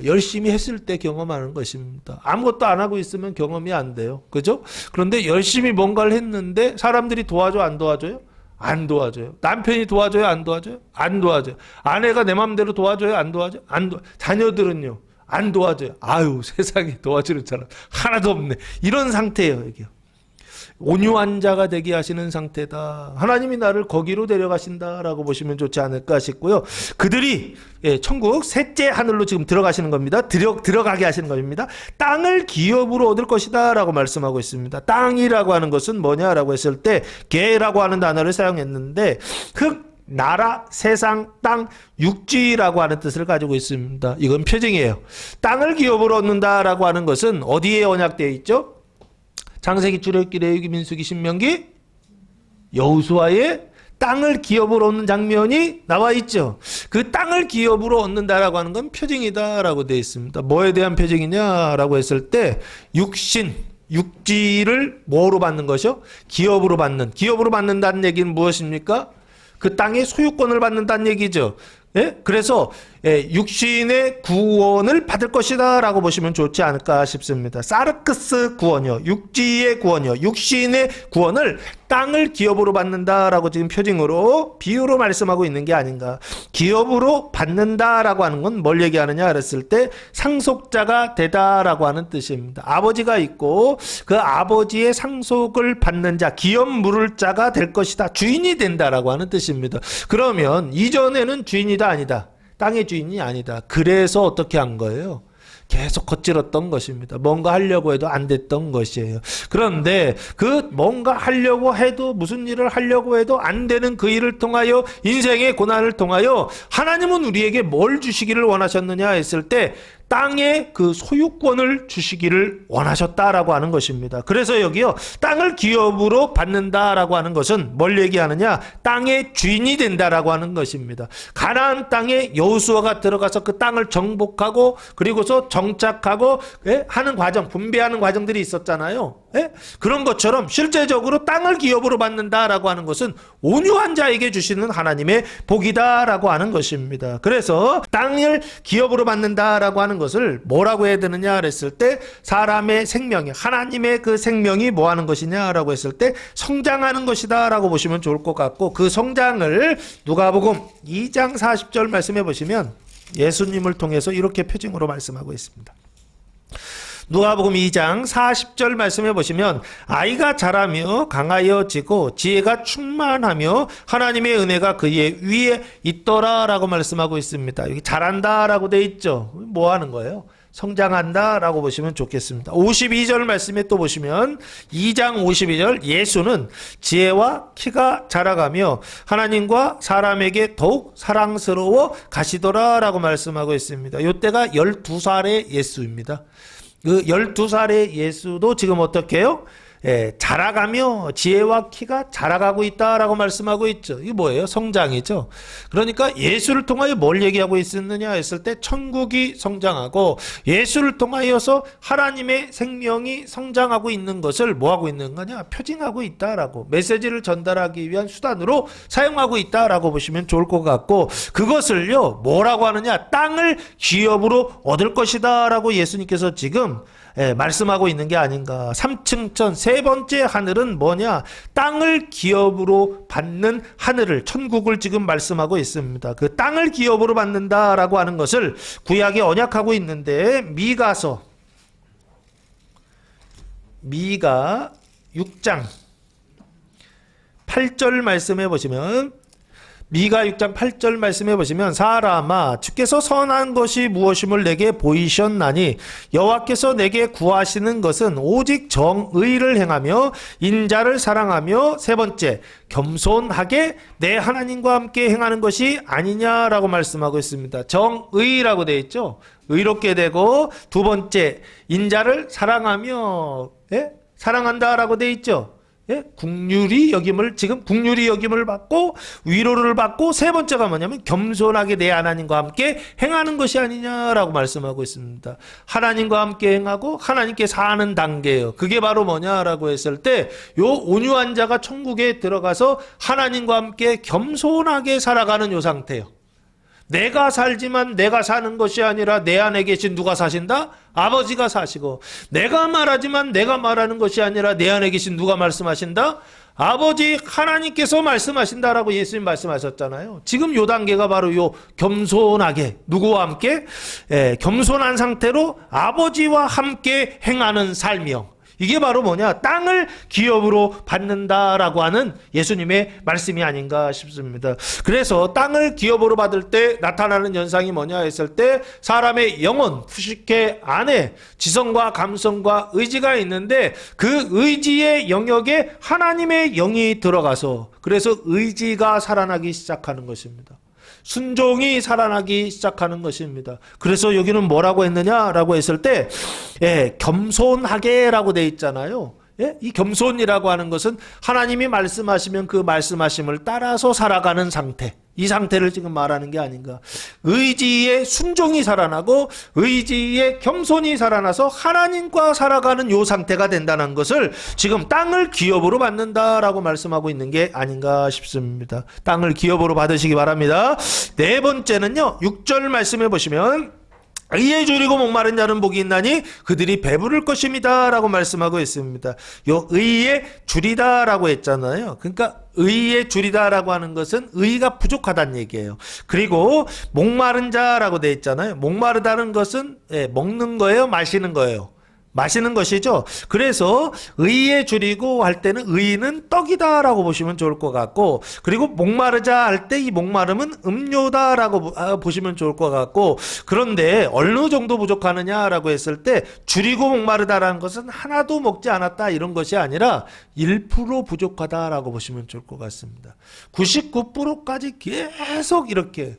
열심히 했을 때 경험하는 것입니다. 아무것도 안 하고 있으면 경험이 안 돼요. 그죠? 그런데 열심히 뭔가를 했는데 사람들이 도와줘 안 도와줘요? 안 도와줘요. 남편이 도와줘요 안 도와줘요? 안 도와줘요. 아내가 내 맘대로 도와줘요 안 도와줘요? 안 도와줘요. 자녀들은요? 안 도와줘요. 아유 세상에 도와주는 사람 하나도 없네. 이런 상태예요. 이게. 온유한 자가 되게 하시는 상태다. 하나님이 나를 거기로 데려가신다라고 보시면 좋지 않을까 싶고요. 그들이 천국 셋째 하늘로 지금 들어가시는 겁니다. 들어가게 하시는 겁니다. 땅을 기업으로 얻을 것이다 라고 말씀하고 있습니다. 땅이라고 하는 것은 뭐냐라고 했을 때 계라고 하는 단어를 사용했는데 흙, 나라, 세상, 땅, 육지라고 하는 뜻을 가지고 있습니다. 이건 표징이에요. 땅을 기업으로 얻는다라고 하는 것은 어디에 언약되어 있죠? 창세기, 출애굽기, 레위기, 민수기, 신명기, 여호수아의 땅을 기업으로 얻는 장면이 나와 있죠. 그 땅을 기업으로 얻는다라고 하는 건 표징이다라고 되어 있습니다. 뭐에 대한 표징이냐라고 했을 때 육신, 육지를 뭐로 받는 것이요? 기업으로 받는. 기업으로 받는다는 얘기는 무엇입니까? 그 땅의 소유권을 받는다는 얘기죠. 그래서 육신의 구원을 받을 것이다 라고 보시면 좋지 않을까 싶습니다. 사르크스 구원이요. 육지의 구원이요. 육신의 구원을 땅을 기업으로 받는다라고 지금 표징으로 비유로 말씀하고 있는 게 아닌가. 기업으로 받는다라고 하는 건 뭘 얘기하느냐 그랬을 때 상속자가 되다라고 하는 뜻입니다. 아버지가 있고 그 아버지의 상속을 받는 자, 기업 물을 자가 될 것이다. 주인이 된다라고 하는 뜻입니다. 그러면 이전에는 주인이다 아니다. 땅의 주인이 아니다. 그래서 어떻게 한 거예요? 계속 거칠었던 것입니다. 뭔가 하려고 해도 안 됐던 것이에요. 그런데 그 뭔가 하려고 해도 무슨 일을 하려고 해도 안 되는 그 일을 통하여 인생의 고난을 통하여 하나님은 우리에게 뭘 주시기를 원하셨느냐 했을 때 땅의 그 소유권을 주시기를 원하셨다라고 하는 것입니다. 그래서 여기요, 땅을 기업으로 받는다라고 하는 것은 뭘 얘기하느냐? 땅의 주인이 된다라고 하는 것입니다. 가나안 땅에 여호수아가 들어가서 그 땅을 정복하고 그리고서 정착하고 하는 과정, 분배하는 과정들이 있었잖아요. 그런 것처럼 실제적으로 땅을 기업으로 받는다라고 하는 것은 온유한 자에게 주시는 하나님의 복이다라고 하는 것입니다. 그래서 땅을 기업으로 받는다라고 하는 것을 뭐라고 해야 되느냐 했을 때 사람의 생명이, 하나님의 그 생명이 뭐 하는 것이냐라고 했을 때 성장하는 것이다라고 보시면 좋을 것 같고, 그 성장을 누가복음 2장 40절 말씀해 보시면 예수님을 통해서 이렇게 표징으로 말씀하고 있습니다. 누가복음 2장 40절 말씀해 보시면 아이가 자라며 강하여지고 지혜가 충만하며 하나님의 은혜가 그의 위에 있더라라고 말씀하고 있습니다. 여기 자란다라고 돼 있죠. 뭐 하는 거예요? 성장한다라고 보시면 좋겠습니다. 52절 말씀에 또 보시면 2장 52절 예수는 지혜와 키가 자라가며 하나님과 사람에게 더욱 사랑스러워 가시더라라고 말씀하고 있습니다. 이때가 12살의 예수입니다. 그 12살의 예수도 지금 어떻게 해요? 자라가며 지혜와 키가 자라가고 있다라고 말씀하고 있죠. 이게 뭐예요? 성장이죠. 그러니까 예수를 통하여 뭘 얘기하고 있었느냐 했을 때 천국이 성장하고 예수를 통하여서 하나님의 생명이 성장하고 있는 것을 뭐하고 있는 거냐? 표징하고 있다라고, 메시지를 전달하기 위한 수단으로 사용하고 있다라고 보시면 좋을 것 같고, 그것을요 뭐라고 하느냐? 땅을 기업으로 얻을 것이다 라고 예수님께서 지금 말씀하고 있는 게 아닌가. 3층천 세 번째 하늘은 뭐냐? 땅을 기업으로 받는 하늘을, 천국을 지금 말씀하고 있습니다. 그 땅을 기업으로 받는다라고 하는 것을 구약에 언약하고 있는데 미가 6장 8절 말씀해 보시면, 미가 6장 8절 말씀해 보시면 사람아 주께서 선한 것이 무엇임을 내게 보이셨나니 여호와께서 내게 구하시는 것은 오직 정의를 행하며 인자를 사랑하며 세 번째 겸손하게 내 하나님과 함께 행하는 것이 아니냐라고 말씀하고 있습니다. 정의라고 되어 있죠. 의롭게 되고, 두 번째 인자를 사랑하며 사랑한다라고 되어 있죠. 국률이 여김을 받고 위로를 받고, 세 번째가 뭐냐면 겸손하게 내 하나님과 함께 행하는 것이 아니냐라고 말씀하고 있습니다. 하나님과 함께 행하고 하나님께 사는 단계예요. 그게 바로 뭐냐라고 했을 때 요 온유한 자가 천국에 들어가서 하나님과 함께 겸손하게 살아가는 요 상태예요. 내가 살지만 내가 사는 것이 아니라 내 안에 계신 누가 사신다? 아버지가 사시고, 내가 말하지만 내가 말하는 것이 아니라 내 안에 계신 누가 말씀하신다? 아버지 하나님께서 말씀하신다라고 예수님 말씀하셨잖아요. 지금 요 단계가 바로 요 겸손하게, 누구와 함께? 겸손한 상태로 아버지와 함께 행하는 삶이요. 이게 바로 뭐냐? 땅을 기업으로 받는다라고 하는 예수님의 말씀이 아닌가 싶습니다. 그래서 땅을 기업으로 받을 때 나타나는 현상이 뭐냐 했을 때 사람의 영혼, 푸시케 안에 지성과 감성과 의지가 있는데 그 의지의 영역에 하나님의 영이 들어가서, 그래서 의지가 살아나기 시작하는 것입니다. 순종이 살아나기 시작하는 것입니다. 그래서 여기는 뭐라고 했느냐라고 했을 때 겸손하게라고 돼 있잖아요. 이 겸손이라고 하는 것은 하나님이 말씀하시면 그 말씀하심을 따라서 살아가는 상태, 이 상태를 지금 말하는 게 아닌가. 의지의 순종이 살아나고 의지의 겸손이 살아나서 하나님과 살아가는 요 상태가 된다는 것을 지금 땅을 기업으로 받는다라고 말씀하고 있는 게 아닌가 싶습니다. 땅을 기업으로 받으시기 바랍니다. 네 번째는요, 6절 말씀해 보시면 의에 줄이고 목마른 자는 복이 있나니 그들이 배부를 것입니다 라고 말씀하고 있습니다. 요 의에 줄이다 라고 했잖아요. 그러니까 의에 줄이다라고 하는 것은 의가 부족하다는 얘기예요. 그리고 목마른 자라고 돼 있잖아요. 목마르다는 것은 먹는 거예요, 마시는 거예요? 마시는 것이죠. 그래서 의에 줄이고 할 때는 의는 떡이다라고 보시면 좋을 것 같고, 그리고 목마르자 할 때 이 목마름은 음료다라고 보시면 좋을 것 같고, 그런데 어느 정도 부족하느냐라고 했을 때 줄이고 목마르다라는 것은 하나도 먹지 않았다 이런 것이 아니라 1% 부족하다라고 보시면 좋을 것 같습니다. 99%까지 계속 이렇게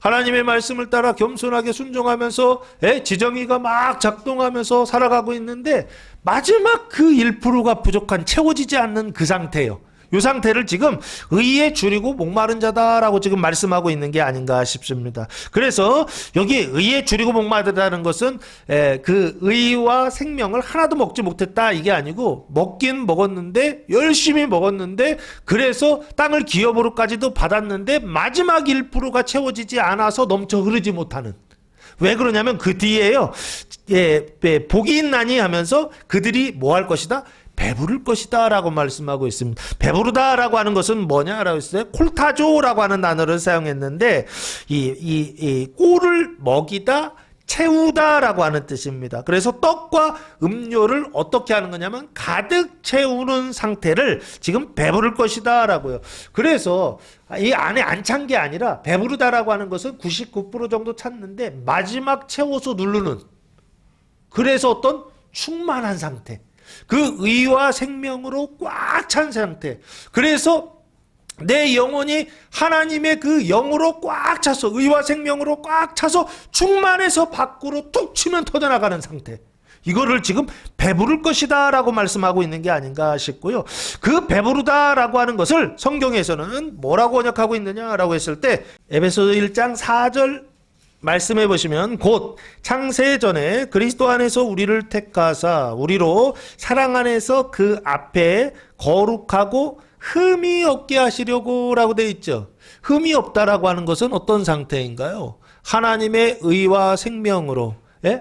하나님의 말씀을 따라 겸손하게 순종하면서 지정의가 막 작동하면서 살아가고 있는데 마지막 그 1%가 부족한, 채워지지 않는 그 상태예요. 이 상태를 지금 의에 줄이고 목마른 자다라고 지금 말씀하고 있는 게 아닌가 싶습니다. 그래서 여기 의에 줄이고 목마르다는 것은 그 의와 생명을 하나도 먹지 못했다 이게 아니고, 먹긴 먹었는데 열심히 먹었는데 그래서 땅을 기업으로까지도 받았는데 마지막 1%가 채워지지 않아서 넘쳐 흐르지 못하는. 왜 그러냐면 그 뒤에요, 복이 있나니 하면서 그들이 뭐 할 것이다? 배부를 것이다 라고 말씀하고 있습니다. 배부르다 라고 하는 것은 뭐냐라고 했어요? 콜타조라고 하는 단어를 사용했는데 이 꼴을 먹이다, 채우다라고 하는 뜻입니다. 그래서 떡과 음료를 어떻게 하는 거냐면 가득 채우는 상태를 지금 배부를 것이다 라고요. 그래서 이 안에 안 찬 게 아니라 배부르다라고 하는 것은 99% 정도 찼는데 마지막 채워서 누르는, 그래서 어떤 충만한 상태, 그 의와 생명으로 꽉 찬 상태. 그래서 내 영혼이 하나님의 그 영으로 꽉 차서, 의와 생명으로 꽉 차서 충만해서 밖으로 툭 치면 터져나가는 상태, 이거를 지금 배부를 것이다 라고 말씀하고 있는 게 아닌가 싶고요. 그 배부르다 라고 하는 것을 성경에서는 뭐라고 번역하고 있느냐라고 했을 때 에베소서 1장 4절 말씀해 보시면, 곧 창세 전에 그리스도 안에서 우리를 택하사 우리로 사랑 안에서 그 앞에 거룩하고 흠이 없게 하시려고 라고 되어 있죠. 흠이 없다라고 하는 것은 어떤 상태인가요? 하나님의 의와 생명으로,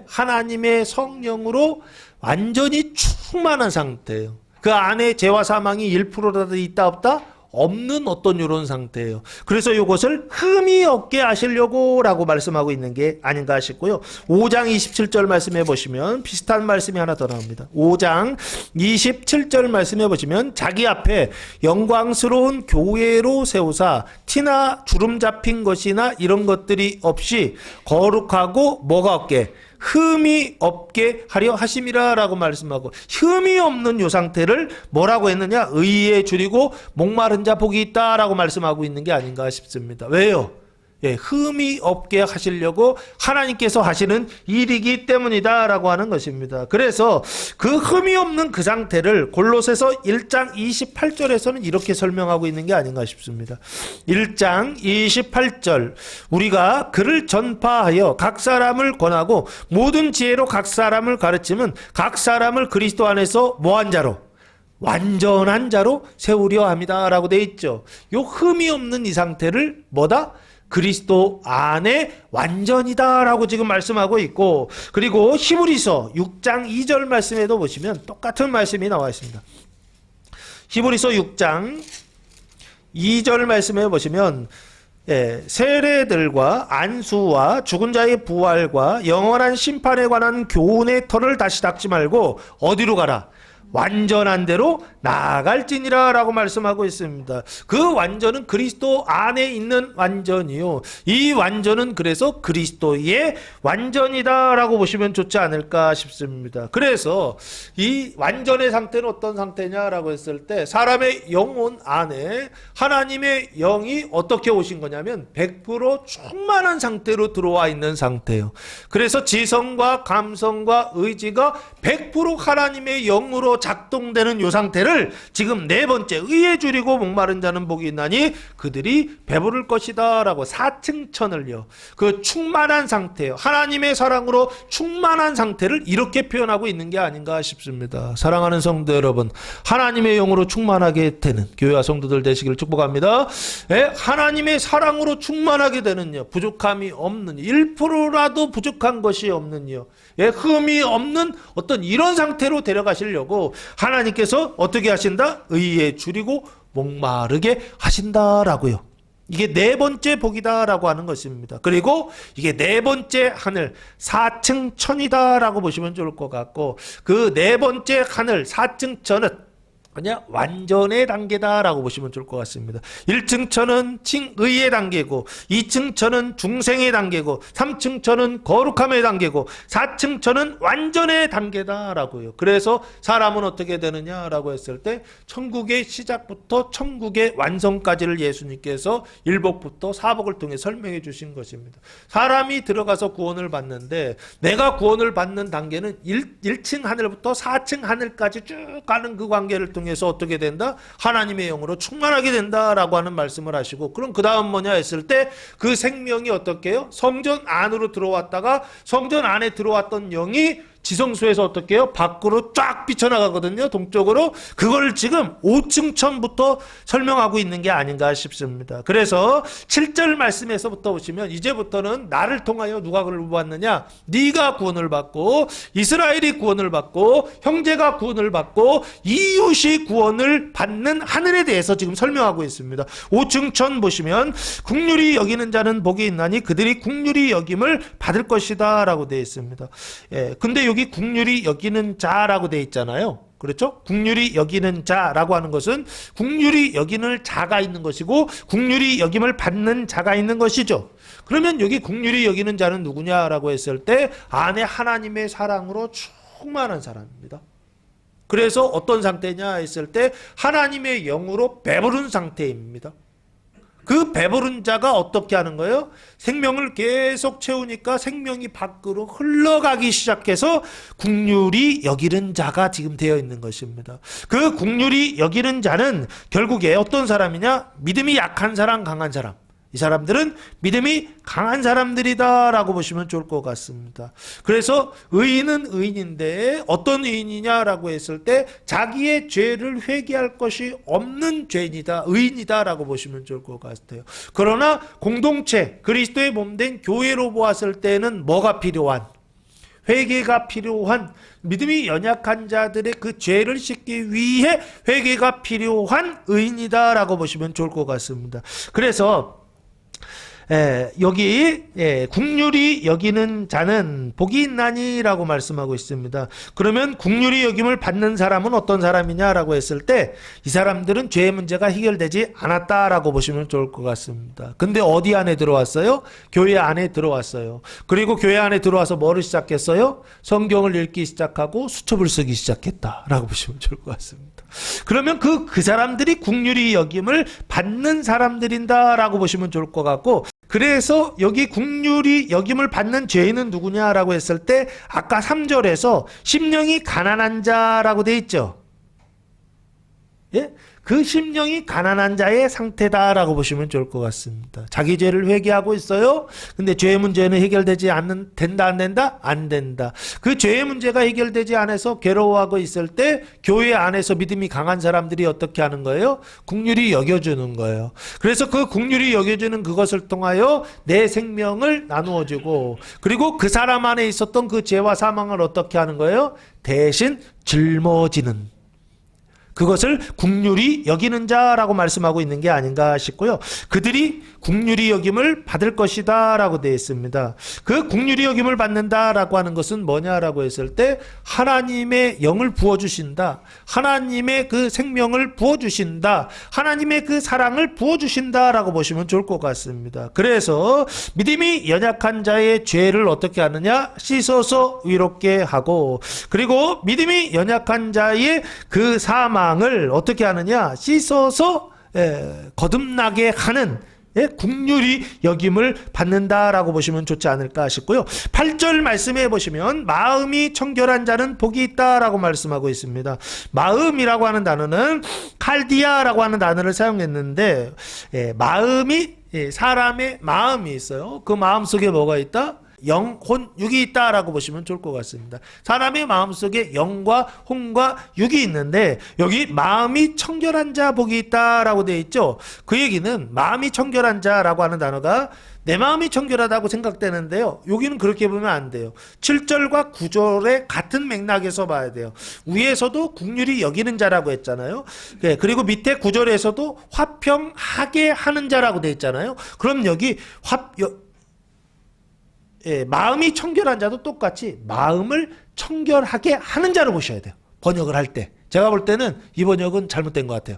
하나님의 성령으로 완전히 충만한 상태예요. 그 안에 죄와 사망이 1%라도 있다 없다? 없는 어떤 이런 상태예요. 그래서 이것을 흠이 없게 하시려고 라고 말씀하고 있는 게 아닌가 싶고요. 5장 27절 말씀해 보시면 비슷한 말씀이 하나 더 나옵니다. 5장 27절 말씀해 보시면, 자기 앞에 영광스러운 교회로 세우사 티나 주름 잡힌 것이나 이런 것들이 없이 거룩하고 뭐가 없게, 흠이 없게 하려 하심이라 라고 말씀하고, 흠이 없는 이 상태를 뭐라고 했느냐? 의에 줄이고 목마른 자 복이 있다 라고 말씀하고 있는 게 아닌가 싶습니다. 왜요? 흠이 없게 하시려고 하나님께서 하시는 일이기 때문이다 라고 하는 것입니다. 그래서 그 흠이 없는 그 상태를 골로새서 1장 28절에서는 이렇게 설명하고 있는 게 아닌가 싶습니다. 1장 28절, 우리가 그를 전파하여 각 사람을 권하고 모든 지혜로 각 사람을 가르치면 각 사람을 그리스도 안에서 뭐한 자로? 완전한 자로 세우려 합니다 라고 되어 있죠. 요 흠이 없는 이 상태를 뭐다? 그리스도 안에 완전이다 라고 지금 말씀하고 있고, 그리고 히브리서 6장 2절 말씀에도 보시면 똑같은 말씀이 나와 있습니다. 히브리서 6장 2절 말씀에 보시면 세례들과 안수와 죽은 자의 부활과 영원한 심판에 관한 교훈의 털을 다시 닦지 말고 어디로 가라? 완전한 대로 나아갈지니라 라고 말씀하고 있습니다. 그 완전은 그리스도 안에 있는 완전이요. 이 완전은 그래서 그리스도의 완전이다 라고 보시면 좋지 않을까 싶습니다. 그래서 이 완전의 상태는 어떤 상태냐라고 했을 때, 사람의 영혼 안에 하나님의 영이 어떻게 오신 거냐면 100% 충만한 상태로 들어와 있는 상태예요. 그래서 지성과 감성과 의지가 100% 하나님의 영으로 작동되는 이 상태를 지금 네 번째, 의에 줄이고 목마른 자는 복이 있나니 그들이 배부를 것이다 라고 4층천을요, 그 충만한 상태요, 하나님의 사랑으로 충만한 상태를 이렇게 표현하고 있는 게 아닌가 싶습니다. 사랑하는 성도 여러분, 하나님의 영으로 충만하게 되는 교회와 성도들 되시기를 축복합니다. 하나님의 사랑으로 충만하게 되는요, 부족함이 없는, 1%라도 부족한 것이 없는요, 흠이 없는 어떤 이런 상태로 데려가시려고 하나님께서 어떻게 하신다? 의에 줄이고 목마르게 하신다라고요. 이게 네 번째 복이다라고 하는 것입니다. 그리고 이게 네 번째 하늘 4층 천이다라고 보시면 좋을 것 같고, 그 네 번째 하늘 4층 천은 그냥 완전의 단계다라고 보시면 좋을 것 같습니다. 1층 천은 칭의의 단계고, 2층 천은 중생의 단계고, 3층 천은 거룩함의 단계고, 4층 천은 완전의 단계다라고요. 그래서 사람은 어떻게 되느냐라고 했을 때, 천국의 시작부터 천국의 완성까지를 예수님께서 일복부터 사복을 통해 설명해 주신 것입니다. 사람이 들어가서 구원을 받는데, 내가 구원을 받는 단계는 1층 하늘부터 4층 하늘까지 쭉 가는 그 관계를 통해 에서 어떻게 된다? 하나님의 영으로 충만하게 된다라고 하는 말씀을 하시고, 그럼 그 다음 뭐냐 했을 때, 그 생명이 어떻게 해요? 성전 안으로 들어왔다가 성전 안에 들어왔던 영이 지성소에서 어떻게 해요? 밖으로 쫙 삐쳐나가거든요. 동쪽으로. 그걸 지금 5층 천부터 설명하고 있는 게 아닌가 싶습니다. 그래서 7절 말씀에서부터 보시면 이제부터는 나를 통하여 누가 그를 보았느냐? 네가 구원을 받고 이스라엘이 구원을 받고 형제가 구원을 받고 이웃이 구원을 받는 하늘에 대해서 지금 설명하고 있습니다. 5층 천 보시면 국률이 여기는 자는 복이 있나니 그들이 국률이 여김을 받을 것이다 라고 되어 있습니다. 예, 근데 여기 국률이 여기는 자라고 되어 있잖아요. 그렇죠? 국률이 여기는 자라고 하는 것은 국률이 여기는 자가 있는 것이고 국률이 여김을 받는 자가 있는 것이죠. 그러면 여기 국률이 여기는 자는 누구냐라고 했을 때 안에 하나님의 사랑으로 충만한 사람입니다. 그래서 어떤 상태냐 했을 때 하나님의 영으로 배부른 상태입니다. 그 배부른 자가 어떻게 하는 거예요? 생명을 계속 채우니까 생명이 밖으로 흘러가기 시작해서 국률이 여기는 자가 지금 되어 있는 것입니다. 그 국률이 여기는 자는 결국에 어떤 사람이냐? 믿음이 약한 사람, 강한 사람. 이 사람들은 믿음이 강한 사람들이다 라고 보시면 좋을 것 같습니다. 그래서 의인은 의인인데 어떤 의인이냐라고 했을 때 자기의 죄를 회개할 것이 없는 죄인이다, 의인이다 라고 보시면 좋을 것 같아요. 그러나 공동체, 그리스도의 몸된 교회로 보았을 때는 뭐가 필요한? 회개가 필요한, 믿음이 연약한 자들의 그 죄를 씻기 위해 회개가 필요한 의인이다 라고 보시면 좋을 것 같습니다. 그래서 여기 국률이 여기는 자는 복이 있나니라고 말씀하고 있습니다. 그러면 국률이 여김을 받는 사람은 어떤 사람이냐라고 했을 때 이 사람들은 죄의 문제가 해결되지 않았다라고 보시면 좋을 것 같습니다. 근데 어디 안에 들어왔어요? 교회 안에 들어왔어요. 그리고 교회 안에 들어와서 뭐를 시작했어요? 성경을 읽기 시작하고 수첩을 쓰기 시작했다라고 보시면 좋을 것 같습니다. 그러면 그 사람들이 국률이 여김을 받는 사람들인다라고 보시면 좋을 것 같고, 그래서 여기 국률이 여김을 받는 죄인은 누구냐라고 했을 때 아까 3절에서 심령이 가난한 자라고 돼 있죠. 예? 그 심령이 가난한 자의 상태다라고 보시면 좋을 것 같습니다. 자기 죄를 회개하고 있어요. 근데 죄의 문제는 해결되지 된다 안 된다? 안 된다. 그 죄의 문제가 해결되지 않아서 괴로워하고 있을 때 교회 안에서 믿음이 강한 사람들이 어떻게 하는 거예요? 국률이 여겨주는 거예요. 그래서 그 국률이 여겨주는 그것을 통하여 내 생명을 나누어주고, 그리고 그 사람 안에 있었던 그 죄와 사망을 어떻게 하는 거예요? 대신 짊어지는, 그것을 국률이 여기는 자라고 말씀하고 있는 게 아닌가 싶고요. 그들이 국률이 여김을 받을 것이다 라고 되어 있습니다. 그 국률이 여김을 받는다라고 하는 것은 뭐냐라고 했을 때 하나님의 영을 부어주신다, 하나님의 그 생명을 부어주신다, 하나님의 그 사랑을 부어주신다라고 보시면 좋을 것 같습니다. 그래서 믿음이 연약한 자의 죄를 어떻게 하느냐? 씻어서 위롭게 하고, 그리고 믿음이 연약한 자의 그 사망을 어떻게 하느냐? 씻어서 거듭나게 하는 국률이 여김을 받는다라고 보시면 좋지 않을까 싶고요. 8절 말씀해 보시면 마음이 청결한 자는 복이 있다라고 말씀하고 있습니다. 마음이라고 하는 단어는 칼디아라고 하는 단어를 사용했는데, 마음이, 사람의 마음이 있어요. 그 마음 속에 뭐가 있다? 영, 혼, 육이 있다라고 보시면 좋을 것 같습니다. 사람의 마음속에 영과 혼과 육이 있는데 여기 마음이 청결한 자 복이 있다라고 되어 있죠. 그 얘기는 마음이 청결한 자라고 하는 단어가 내 마음이 청결하다고 생각되는데요. 여기는 그렇게 보면 안 돼요. 7절과 9절의 같은 맥락에서 봐야 돼요. 위에서도 국률이 여기는 자라고 했잖아요. 그리고 밑에 9절에서도 화평하게 하는 자라고 되어 있잖아요. 그럼 여기 마음이 청결한 자도 똑같이 마음을 청결하게 하는 자로 보셔야 돼요. 번역을 할 때. 제가 볼 때는 이 번역은 잘못된 것 같아요.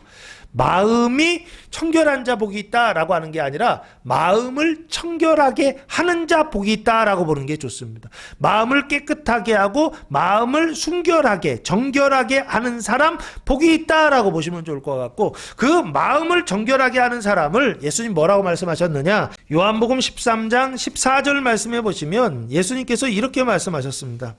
마음이 청결한 자 복이 있다라고 하는 게 아니라 마음을 청결하게 하는 자 복이 있다라고 보는 게 좋습니다. 마음을 깨끗하게 하고 마음을 순결하게 정결하게 하는 사람 복이 있다라고 보시면 좋을 것 같고, 그 마음을 정결하게 하는 사람을 예수님 뭐라고 말씀하셨느냐? 요한복음 13장 14절 말씀해 보시면 예수님께서 이렇게 말씀하셨습니다.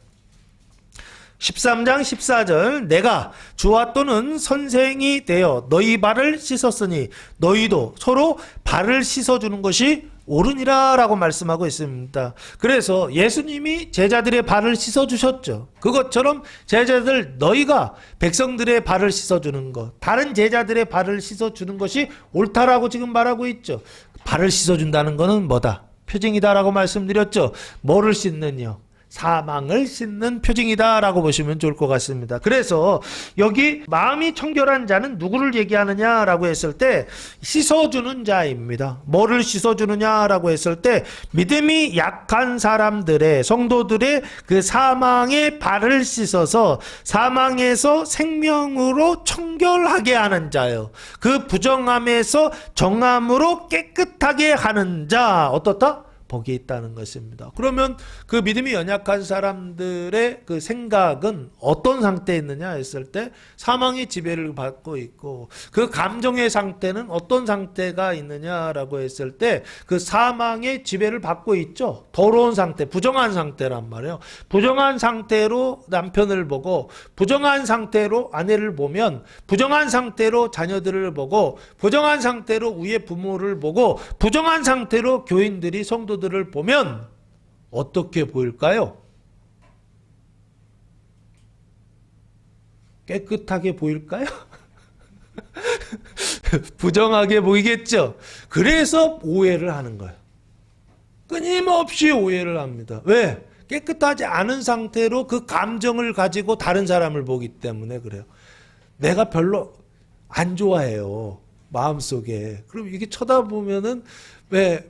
13장 14절 내가 주와 또는 선생이 되어 너희 발을 씻었으니 너희도 서로 발을 씻어주는 것이 옳으니라 라고 말씀하고 있습니다. 그래서 예수님이 제자들의 발을 씻어주셨죠. 그것처럼 제자들 너희가 백성들의 발을 씻어주는 것, 다른 제자들의 발을 씻어주는 것이 옳다라고 지금 말하고 있죠. 발을 씻어준다는 것은 뭐다? 표징이다라고 말씀드렸죠. 뭐를 씻느냐? 사망을 씻는 표징이다라고 보시면 좋을 것 같습니다. 그래서 여기 마음이 청결한 자는 누구를 얘기하느냐라고 했을 때 씻어주는 자입니다. 뭐를 씻어주느냐라고 했을 때 믿음이 약한 사람들의 성도들의 그 사망의 발을 씻어서 사망에서 생명으로 청결하게 하는 자요. 그 부정함에서 정함으로 깨끗하게 하는 자. 어떻다? 복이 있다는 것입니다. 그러면 그 믿음이 연약한 사람들의 그 생각은 어떤 상태에 있느냐 했을 때 사망의 지배를 받고 있고 그 감정의 상태는 어떤 상태가 있느냐라고 했을 때 그 사망의 지배를 받고 있죠. 더러운 상태, 부정한 상태란 말이에요. 부정한 상태로 남편을 보고 부정한 상태로 아내를 보면 부정한 상태로 자녀들을 보고 부정한 상태로 위에 부모를 보고 부정한 상태로 교인들이 성도들을 보면 어떻게 보일까요? 깨끗하게 보일까요? 부정하게 보이겠죠. 그래서 오해를 하는 거예요. 끊임없이 오해를 합니다. 왜? 깨끗하지 않은 상태로 그 감정을 가지고 다른 사람을 보기 때문에 그래요. 내가 별로 안 좋아해요. 마음속에. 그럼 이게 쳐다보면은 왜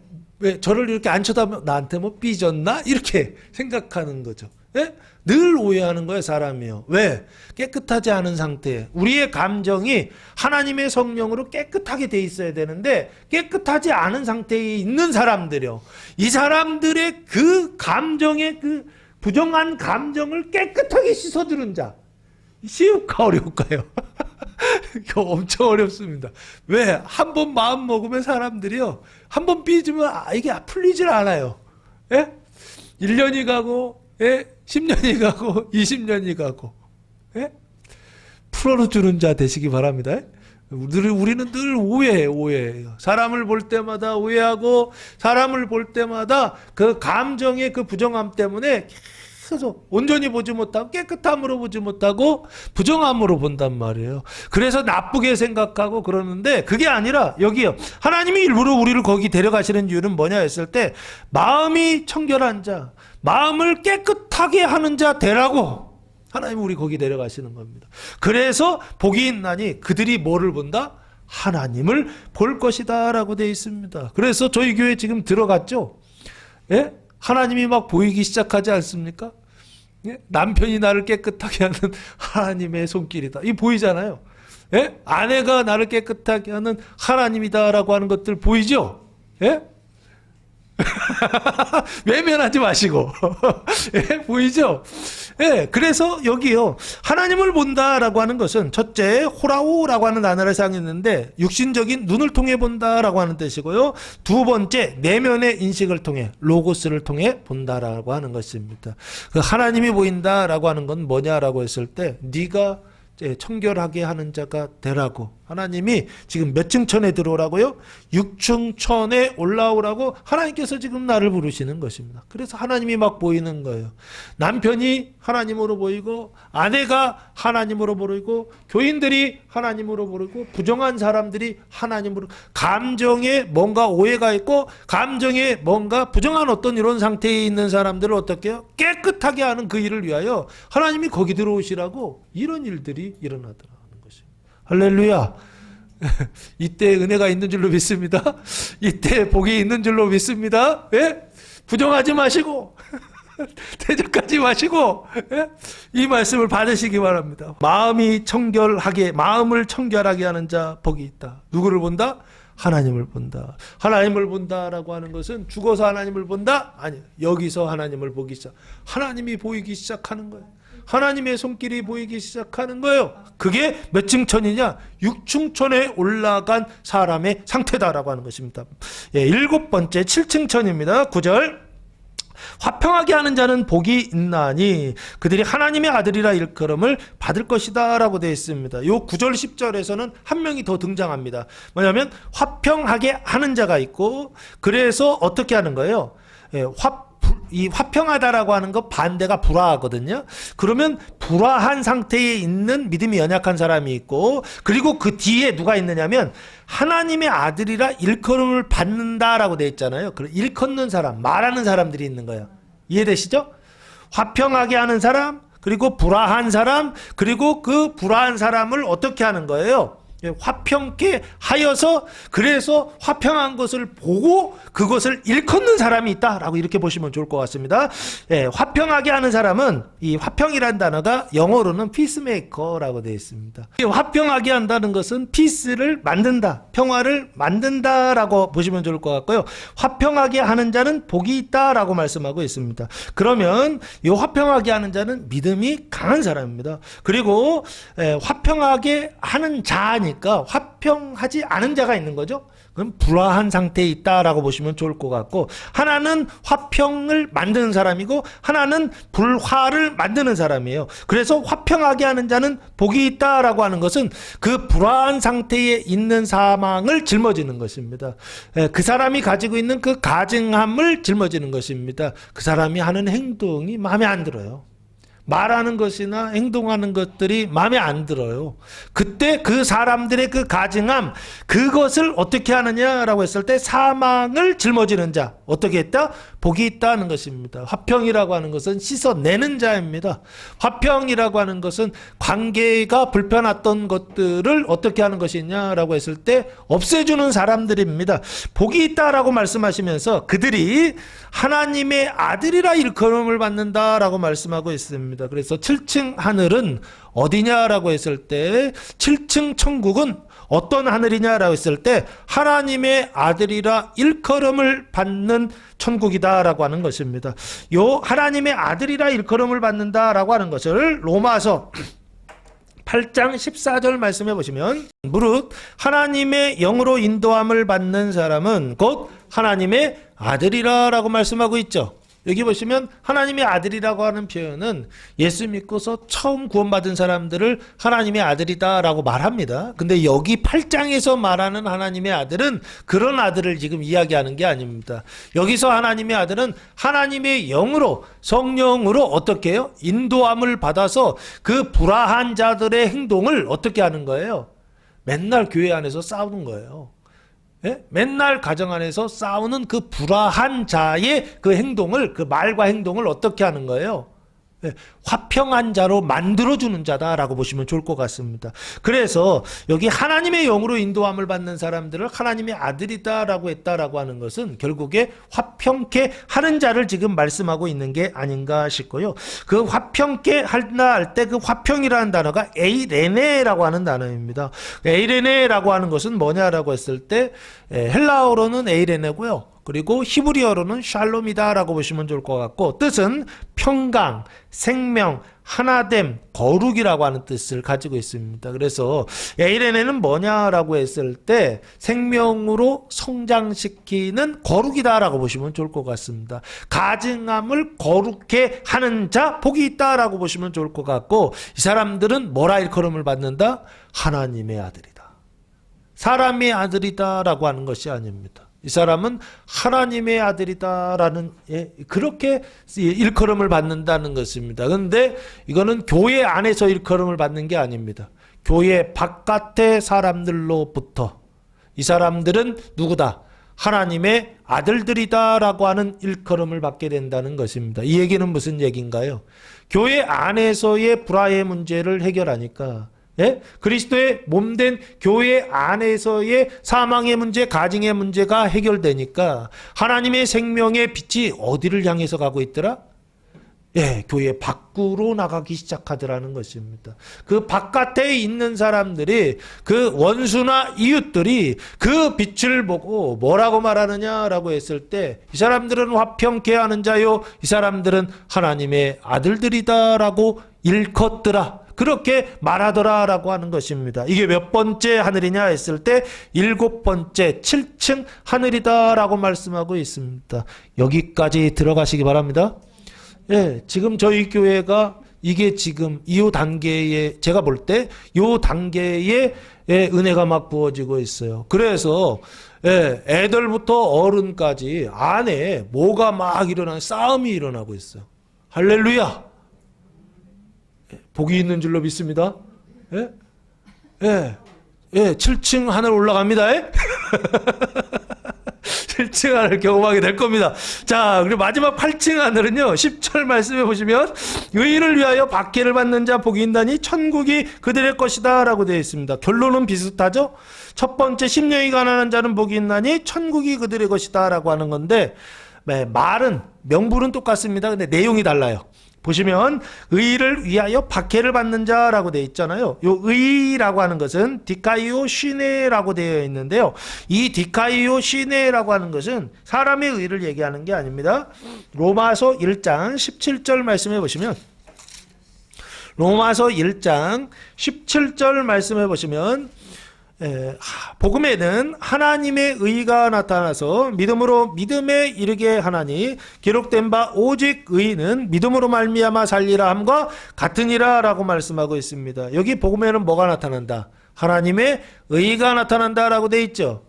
저를 이렇게 안 쳐다보면 나한테 뭐 삐졌나? 이렇게 생각하는 거죠. 예? 늘 오해하는 거예요, 사람이요. 왜? 깨끗하지 않은 상태에 우리의 감정이 하나님의 성령으로 깨끗하게 돼 있어야 되는데 깨끗하지 않은 상태에 있는 사람들이요. 이 사람들의 그 감정의 그 부정한 감정을 깨끗하게 씻어주는 자. 쉬울까 어려울까요? 이거 엄청 어렵습니다. 왜? 한 번 마음 먹으면 사람들이요. 한 번 삐지면 이게 풀리질 않아요. 예? 1년이 가고, 예? 10년이 가고, 20년이 가고, 예? 풀어주는 자 되시기 바랍니다. 우리는 늘 오해해요. 사람을 볼 때마다 오해하고, 사람을 볼 때마다 그 감정의 그 부정함 때문에 계속 온전히 보지 못하고 깨끗함으로 보지 못하고 부정함으로 본단 말이에요. 그래서 나쁘게 생각하고 그러는데 그게 아니라 여기요. 하나님이 일부러 우리를 거기 데려가시는 이유는 뭐냐 했을 때 마음이 청결한 자, 마음을 깨끗하게 하는 자 되라고 하나님이 우리 거기 데려가시는 겁니다. 그래서 복이 있나니 그들이 뭐를 본다? 하나님을 볼 것이다 라고 되어 있습니다. 그래서 저희 교회 지금 들어갔죠? 예? 하나님이 막 보이기 시작하지 않습니까? 예? 남편이 나를 깨끗하게 하는 하나님의 손길이다. 이 보이잖아요. 예? 아내가 나를 깨끗하게 하는 하나님이다라고 하는 것들 보이죠? 예? 외면하지 마시고 예? 보이죠? 예, 그래서 여기요 하나님을 본다라고 하는 것은 첫째 호라오라고 하는 단어를 사용했는데 육신적인 눈을 통해 본다라고 하는 뜻이고요. 두 번째 내면의 인식을 통해 로고스를 통해 본다라고 하는 것입니다. 그 하나님이 보인다라고 하는 건 뭐냐라고 했을 때 네가 청결하게 하는 자가 되라고 하나님이 지금 몇 층 천에 들어오라고요? 6층 천에 올라오라고 하나님께서 지금 나를 부르시는 것입니다. 그래서 하나님이 막 보이는 거예요. 남편이 하나님으로 보이고 아내가 하나님으로 보이고 교인들이 하나님으로 보이고 부정한 사람들이 하나님으로 감정에 뭔가 오해가 있고 감정에 뭔가 부정한 어떤 이런 상태에 있는 사람들을 어떻게 해요? 깨끗하게 하는 그 일을 위하여 하나님이 거기 들어오시라고 이런 일들이 일어나더라. 할렐루야. 이때 은혜가 있는 줄로 믿습니다. 이때 복이 있는 줄로 믿습니다. 예? 부정하지 마시고 대적하지 마시고 예? 이 말씀을 받으시기 바랍니다. 마음을 청결하게 하는 자 복이 있다. 누구를 본다? 하나님을 본다. 하나님을 본다라고 하는 것은 죽어서 하나님을 본다? 아니, 여기서 하나님을 보기 시작. 하나님이 보이기 시작하는 거예요. 하나님의 손길이 보이기 시작하는 거예요. 그게 몇 층천이냐? 6층천에 올라간 사람의 상태다라고 하는 것입니다. 예, 7번째 7층천입니다. 9절 화평하게 하는 자는 복이 있나니 그들이 하나님의 아들이라 일컬음을 받을 것이다 라고 되어 있습니다. 요 9절 10절에서는 한 명이 더 등장합니다. 뭐냐면 화평하게 하는 자가 있고, 그래서 어떻게 하는 거예요? 이 화평하다라고 하는 거 반대가 불화하거든요. 그러면 불화한 상태에 있는 믿음이 연약한 사람이 있고, 그리고 그 뒤에 누가 있느냐면 하나님의 아들이라 일컬음을 받는다라고 되어 있잖아요. 그 일컫는 사람, 말하는 사람들이 있는 거예요. 이해되시죠? 화평하게 하는 사람, 그리고 불화한 사람, 그리고 그 불화한 사람을 어떻게 하는 거예요? 화평케 하여서, 그래서 화평한 것을 보고 그것을 일컫는 사람이 있다라고 이렇게 보시면 좋을 것 같습니다. 화평하게 하는 사람은, 이 화평이라는 단어가 영어로는 피스메이커라고 되어 있습니다. 화평하게 한다는 것은 피스를 만든다, 평화를 만든다라고 보시면 좋을 것 같고요. 화평하게 하는 자는 복이 있다라고 말씀하고 있습니다. 그러면 이 화평하게 하는 자는 믿음이 강한 사람입니다. 그리고 화평하게 하는 자니까 화평하지 않은 자가 있는 거죠. 그럼 불화한 상태에 있다라고 보시면 좋을 것 같고, 하나는 화평을 만드는 사람이고 하나는 불화를 만드는 사람이에요. 그래서 화평하게 하는 자는 복이 있다라고 하는 것은 그 불화한 상태에 있는 사망을 짊어지는 것입니다. 그 사람이 가지고 있는 그 가증함을 짊어지는 것입니다. 그 사람이 하는 행동이 마음에 안 들어요. 말하는 것이나 행동하는 것들이 마음에 안 들어요. 그때 그 사람들의 그 가증함, 그것을 어떻게 하느냐라고 했을 때 사망을 짊어지는 자, 어떻게 했다? 복이 있다는 것입니다. 화평이라고 하는 것은 씻어내는 자입니다. 화평이라고 하는 것은 관계가 불편했던 것들을 어떻게 하는 것이냐라고 했을 때 없애주는 사람들입니다. 복이 있다라고 말씀하시면서 그들이 하나님의 아들이라 일컬음을 받는다라고 말씀하고 있습니다. 그래서 7층 하늘은 어디냐라고 했을 때, 7층 천국은 어떤 하늘이냐라고 했을 때 하나님의 아들이라 일컬음을 받는 천국이다라고 하는 것입니다. 요 하나님의 아들이라 일컬음을 받는다라고 하는 것을 로마서 8장 14절 말씀해 보시면, 무릇 하나님의 영으로 인도함을 받는 사람은 곧 하나님의 아들이라 라고 말씀하고 있죠. 여기 보시면 하나님의 아들이라고 하는 표현은 예수 믿고서 처음 구원받은 사람들을 하나님의 아들이다 라고 말합니다. 근데 여기 8장에서 말하는 하나님의 아들은 그런 아들을 지금 이야기하는 게 아닙니다. 여기서 하나님의 아들은 하나님의 영으로, 성령으로 어떻게 해요? 인도함을 받아서 그 불화한 자들의 행동을 어떻게 하는 거예요? 맨날 교회 안에서 싸우는 거예요. 맨날 가정 안에서 싸우는 그 불화한 자의 그 행동을, 그 말과 행동을 어떻게 하는 거예요? 화평한 자로 만들어주는 자다라고 보시면 좋을 것 같습니다. 그래서 여기 하나님의 영으로 인도함을 받는 사람들을 하나님의 아들이다라고 했다라고 하는 것은 결국에 화평케 하는 자를 지금 말씀하고 있는 게 아닌가 싶고요. 그 화평케 한다 할 때 그 화평이라는 단어가 에이레네라고 하는 단어입니다. 에이레네라고 하는 것은 뭐냐라고 했을 때 헬라어로는 에이레네고요. 그리고 히브리어로는 샬롬이다라고 보시면 좋을 것 같고, 뜻은 평강, 생명, 하나됨, 거룩이라고 하는 뜻을 가지고 있습니다. 그래서 에이레네는 뭐냐라고 했을 때 생명으로 성장시키는 거룩이다라고 보시면 좋을 것 같습니다. 가증함을 거룩해 하는 자, 복이 있다라고 보시면 좋을 것 같고, 이 사람들은 뭐라 일컬음을 받는다? 하나님의 아들이다. 사람의 아들이다라고 하는 것이 아닙니다. 이 사람은 하나님의 아들이다라는 그렇게 일컬음을 받는다는 것입니다. 그런데 이거는 교회 안에서 일컬음을 받는 게 아닙니다. 교회 바깥의 사람들로부터 이 사람들은 누구다? 하나님의 아들들이다라고 하는 일컬음을 받게 된다는 것입니다. 이 얘기는 무슨 얘기인가요? 교회 안에서의 불화의 문제를 해결하니까, 그리스도의 몸된 교회 안에서의 사망의 문제, 가증의 문제가 해결되니까 하나님의 생명의 빛이 어디를 향해서 가고 있더라? 교회 밖으로 나가기 시작하더라는 것입니다. 그 바깥에 있는 사람들이, 그 원수나 이웃들이 그 빛을 보고 뭐라고 말하느냐라고 했을 때, 이 사람들은 화평케 하는 자요, 이 사람들은 하나님의 아들들이다라고 일컫더라. 그렇게 말하더라라고 하는 것입니다. 이게 몇 번째 하늘이냐 했을 때 7번째 7층 하늘이다라고 말씀하고 있습니다. 여기까지 들어가시기 바랍니다. 예, 지금 저희 교회가 이게 지금 이 단계에 제가 볼 때 이 단계에 은혜가 막 부어지고 있어요. 그래서 애들부터 어른까지 안에 뭐가 막 일어나는 싸움이 일어나고 있어요. 할렐루야. 복이 있는 줄로 믿습니다. 7층 하늘 올라갑니다. 7층 하늘 경험하게 될 겁니다. 자, 그리고 마지막 8층 하늘은요, 10절 말씀해 보시면, 의인을 위하여 박해를 받는 자 복이 있나니 천국이 그들의 것이다 라고 되어 있습니다. 결론은 비슷하죠? 첫 번째, 심령이 가난한 자는 복이 있나니 천국이 그들의 것이다 라고 하는 건데, 말은, 명분은 똑같습니다. 근데 내용이 달라요. 보시면 의를 위하여 박해를 받는 자라고 되어 있잖아요. 요 의라고 하는 것은 디카이오 시네라고 되어 있는데요. 이 디카이오 시네라고 하는 것은 사람의 의를 얘기하는 게 아닙니다. 로마서 1장 17절 말씀해 보시면 로마서 1장 17절 말씀해 보시면 복음에는 하나님의 의가 나타나서 믿음으로 믿음에 이르게 하나니 기록된 바 오직 의인은 믿음으로 말미암아 살리라 함과 같으니라 라고 말씀하고 있습니다. 여기 복음에는 뭐가 나타난다? 하나님의 의가 나타난다 라고 되어 있죠.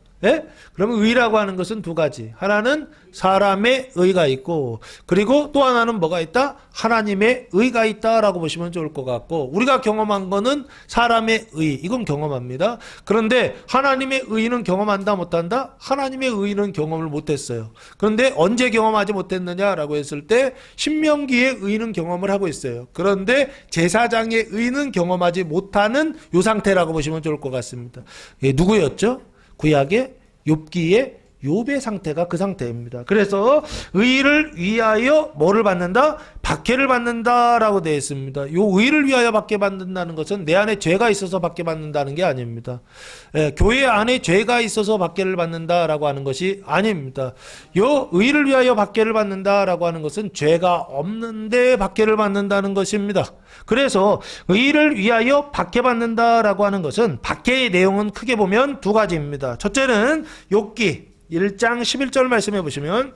그러면 의라고 하는 것은 두 가지. 하나는 사람의 의가 있고, 그리고 또 하나는 뭐가 있다? 하나님의 의가 있다라고 보시면 좋을 것 같고, 우리가 경험한 거는 사람의 의, 이건 경험합니다. 그런데 하나님의 의는 경험한다 못한다? 하나님의 의는 경험을 못했어요. 그런데 언제 경험하지 못했느냐라고 했을 때 신명기의 의는 경험을 하고 있어요. 그런데 제사장의 의는 경험하지 못하는 이 상태라고 보시면 좋을 것 같습니다. 누구였죠? 구약의 욥기의 욥의 상태가 그 상태입니다. 그래서 의를 위하여 뭐를 받는다? 박해를 받는다라고 되어 있습니다. 요 의를 위하여 박해 받는다는 것은 내 안에 죄가 있어서 박해 받는다는 게 아닙니다. 교회 안에 죄가 있어서 박해를 받는다라고 하는 것이 아닙니다. 요 의를 위하여 박해를 받는다라고 하는 것은 죄가 없는데 박해를 받는다는 것입니다. 그래서 의를 위하여 박해받는다라고 하는 것은 박해의 내용은 크게 보면 두 가지입니다. 첫째는 욥기 1장 11절 말씀해 보시면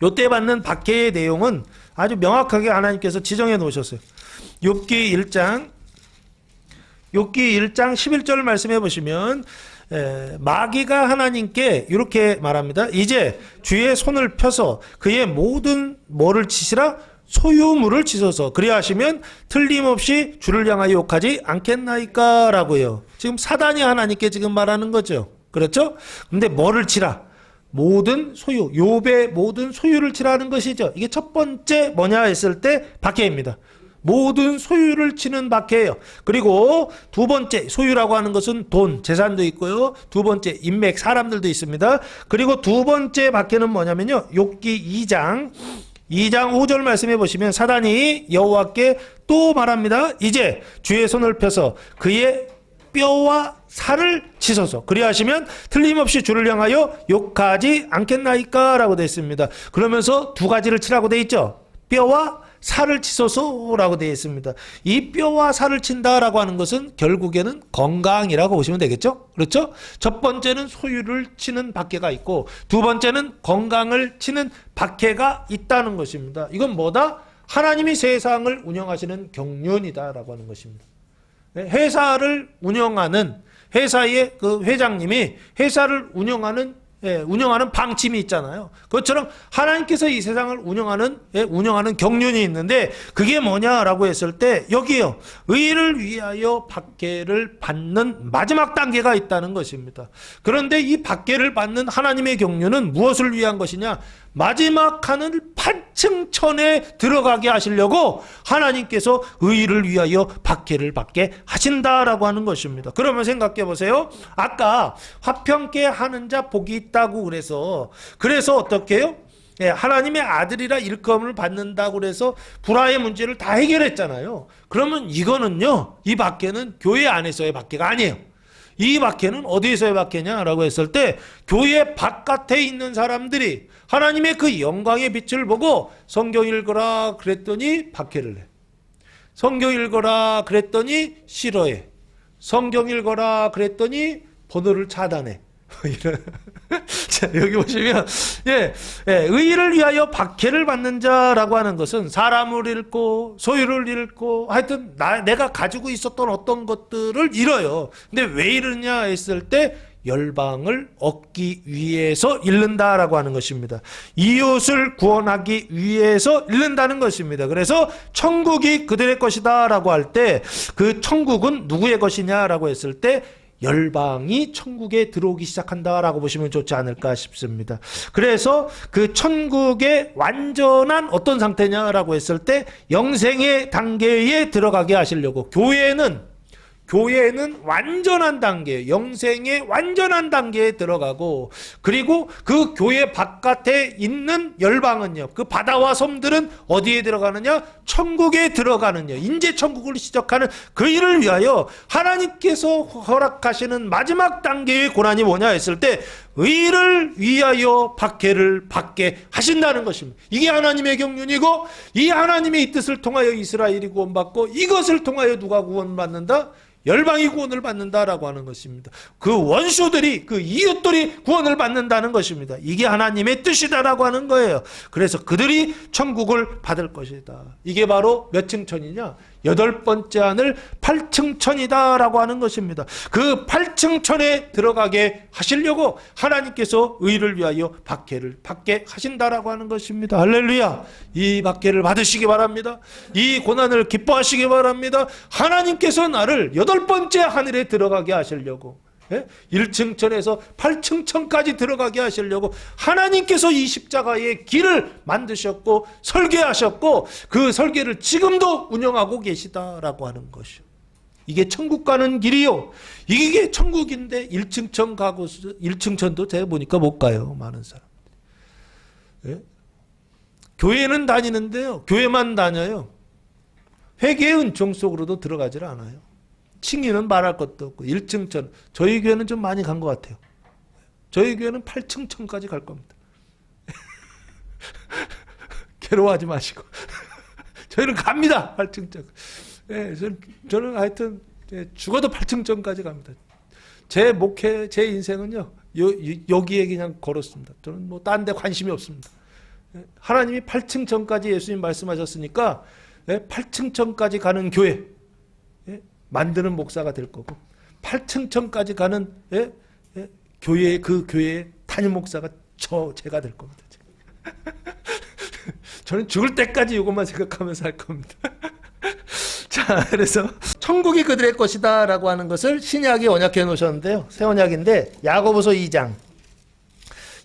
요때 받는 박해의 내용은 아주 명확하게 하나님께서 지정해 놓으셨어요. 욥기 1장 11절 말씀해 보시면 마귀가 하나님께 이렇게 말합니다. 이제 주의 손을 펴서 그의 모든 뭐를 치시라? 소유물을 치소서. 그리야 하시면 틀림없이 주를 향하여 욕하지 않겠나이까? 라고요. 지금 사단이 하나님께 지금 말하는 거죠. 그렇죠? 근데 뭐를 치라? 모든 소유, 욥의 모든 소유를 치라는 것이죠. 이게 첫 번째 뭐냐 했을 때 박해입니다. 모든 소유를 치는 박해예요. 그리고 두 번째 소유라고 하는 것은 돈, 재산도 있고요. 두 번째 인맥, 사람들도 있습니다. 그리고 두 번째 박해는 뭐냐면요. 욥기 2장 5절 말씀해 보시면 사단이 여호와께 또 말합니다. 이제 주의 손을 펴서 그의 뼈와 살을 치소서. 그리하시면 틀림없이 주를 향하여 욕하지 않겠나이까? 라고 되어 있습니다. 그러면서 두 가지를 치라고 되어 있죠. 뼈와 살을 치소서라고 되어 있습니다. 이 뼈와 살을 친다라고 하는 것은 결국에는 건강이라고 보시면 되겠죠. 그렇죠? 첫 번째는 소유를 치는 박해가 있고 두 번째는 건강을 치는 박해가 있다는 것입니다. 이건 뭐다? 하나님이 세상을 운영하시는 경륜이다라고 하는 것입니다. 회사를 운영하는 회사의 그 회장님이 회사를 운영하는 방침이 있잖아요. 그것처럼 하나님께서 이 세상을 운영하는 경륜이 있는데 그게 뭐냐라고 했을 때 여기요. 의를 위하여 박해를 받는 마지막 단계가 있다는 것입니다. 그런데 이 박해를 받는 하나님의 경륜은 무엇을 위한 것이냐? 마지막 하늘 8층천에 들어가게 하시려고 하나님께서 의를 위하여 박해를 받게 하신다라고 하는 것입니다. 그러면 생각해 보세요. 아까 화평케 하는 자 복이 있다고 그래서 어떻게 해요? 하나님의 아들이라 일컬음을 받는다고 그래서 불화의 문제를 다 해결했잖아요. 그러면 이거는요. 이 박해는 교회 안에서의 박해가 아니에요. 이 박해는 어디에서의 박해냐라고 했을 때 교회 바깥에 있는 사람들이 하나님의 그 영광의 빛을 보고 성경 읽으라 그랬더니 박해를 해. 성경 읽어라 그랬더니 싫어해. 성경 읽어라 그랬더니 번호를 차단해. 이런. 자, 여기 보시면, 의를 위하여 박해를 받는 자라고 하는 것은 사람을 잃고, 소유를 잃고, 하여튼, 내가 가지고 있었던 어떤 것들을 잃어요. 근데 왜 잃느냐 했을 때, 열방을 얻기 위해서 잃는다라고 하는 것입니다. 이웃을 구원하기 위해서 잃는다는 것입니다. 그래서 천국이 그들의 것이다라고 할 때 그 천국은 누구의 것이냐라고 했을 때 열방이 천국에 들어오기 시작한다라고 보시면 좋지 않을까 싶습니다. 그래서 그 천국의 완전한 어떤 상태냐라고 했을 때 영생의 단계에 들어가게 하시려고 교회는 완전한 단계, 영생의 완전한 단계에 들어가고, 그리고 그 교회 바깥에 있는 열방은요, 그 바다와 섬들은 어디에 들어가느냐? 천국에 들어가느냐. 인재 천국을 시작하는 그 일을 위하여 하나님께서 허락하시는 마지막 단계의 고난이 뭐냐 했을 때 의를 위하여 박해를 받게 하신다는 것입니다. 이게 하나님의 경륜이고, 이 하나님의 뜻을 통하여 이스라엘이 구원받고, 이것을 통하여 누가 구원받는다? 열방이 구원을 받는다라고 하는 것입니다. 그 원수들이, 그 이웃들이 구원을 받는다는 것입니다. 이게 하나님의 뜻이다라고 하는 거예요. 그래서 그들이 천국을 받을 것이다. 이게 바로 몇 층천이냐? 8번째 하늘 8층천이다라고 하는 것입니다. 그 8층천에 들어가게 하시려고 하나님께서 의를 위하여 박해를 받게 하신다라고 하는 것입니다. 할렐루야. 이 박해를 받으시기 바랍니다. 이 고난을 기뻐하시기 바랍니다. 하나님께서 나를 8번째 하늘에 들어가게 하시려고, 1층천에서 8층천까지 들어가게 하시려고 하나님께서 이 십자가의 길을 만드셨고 설계하셨고, 그 설계를 지금도 운영하고 계시다라고 하는 것이요. 이게 천국 가는 길이요. 이게 천국인데 1층천 가고, 1층천도 제가 보니까 못 가요. 많은 사람. 교회는 다니는데요, 교회만 다녀요. 회개의 은총 속으로도 들어가질 않아요. 층위는 말할 것도 없고 1층천, 저희 교회는 좀 많이 간 것 같아요. 저희 교회는 8층천까지 갈 겁니다. 괴로워하지 마시고 저희는 갑니다. 8층천. 저는 하여튼 죽어도 8층천까지 갑니다. 제 목회, 제 인생은요, 여기에 그냥 걸었습니다. 저는 뭐 딴 데 관심이 없습니다. 하나님이 8층천까지 예수님 말씀하셨으니까 8층천까지 가는 교회 만드는 목사가 될 거고, 8층천까지 가는 교회, 그 교회의 담임 목사가 제가 될 겁니다. 저는 죽을 때까지 이것만 생각하면서 할 겁니다. 자, 그래서 천국이 그들의 것이다 라고 하는 것을 신약이 언약해 놓으셨는데요, 새 언약인데 야고보서 2장,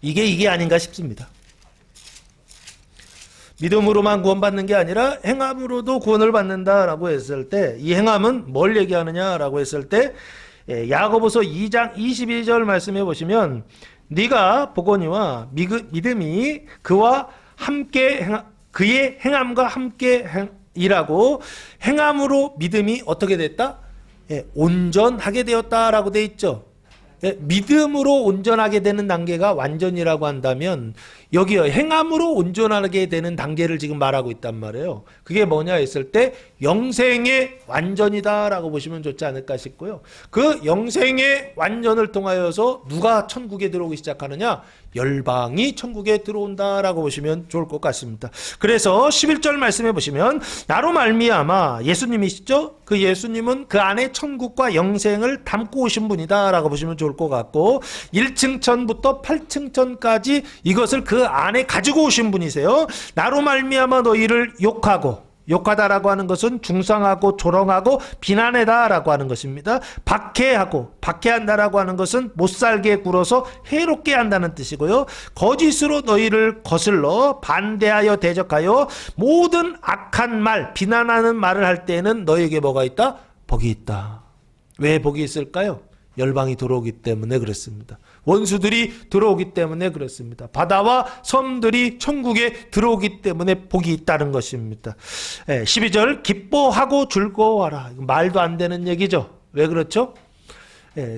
이게 아닌가 싶습니다. 믿음으로만 구원받는 게 아니라 행함으로도 구원을 받는다라고 했을 때, 이 행함은 뭘 얘기하느냐라고 했을 때, 야고보서 2장 22절 말씀해 보시면, 네가 보거니와 믿음이 그와 함께 그의 행함과 함께 일하고, 행함으로 믿음이 어떻게 됐다? 온전하게 되었다라고 돼 있죠. 믿음으로 온전하게 되는 단계가 완전이라고 한다면, 여기요, 행함으로 온전하게 되는 단계를 지금 말하고 있단 말이에요. 그게 뭐냐 했을 때 영생의 완전이다라고 보시면 좋지 않을까 싶고요. 그 영생의 완전을 통하여서 누가 천국에 들어오기 시작하느냐? 열방이 천국에 들어온다라고 보시면 좋을 것 같습니다. 그래서 11절 말씀해 보시면, 나로 말미암아, 예수님이시죠? 그 예수님은 그 안에 천국과 영생을 담고 오신 분이다라고 보시면 좋을 것 같고, 1층천부터 8층천까지 이것을 그 안에 가지고 오신 분이세요. 나로 말미암아 너희를 욕하다라고 하는 것은 중상하고 조롱하고 비난하다라고 하는 것입니다. 박해한다라고 하는 것은 못살게 굴어서 해롭게 한다는 뜻이고요. 거짓으로 너희를 거슬러 반대하여 대적하여 모든 악한 말, 비난하는 말을 할 때에는 너희에게 뭐가 있다? 복이 있다. 왜 복이 있을까요? 열방이 들어오기 때문에 그렇습니다. 원수들이 들어오기 때문에 그렇습니다. 바다와 섬들이 천국에 들어오기 때문에 복이 있다는 것입니다. 12절 기뻐하고 즐거워하라. 말도 안 되는 얘기죠. 왜 그렇죠?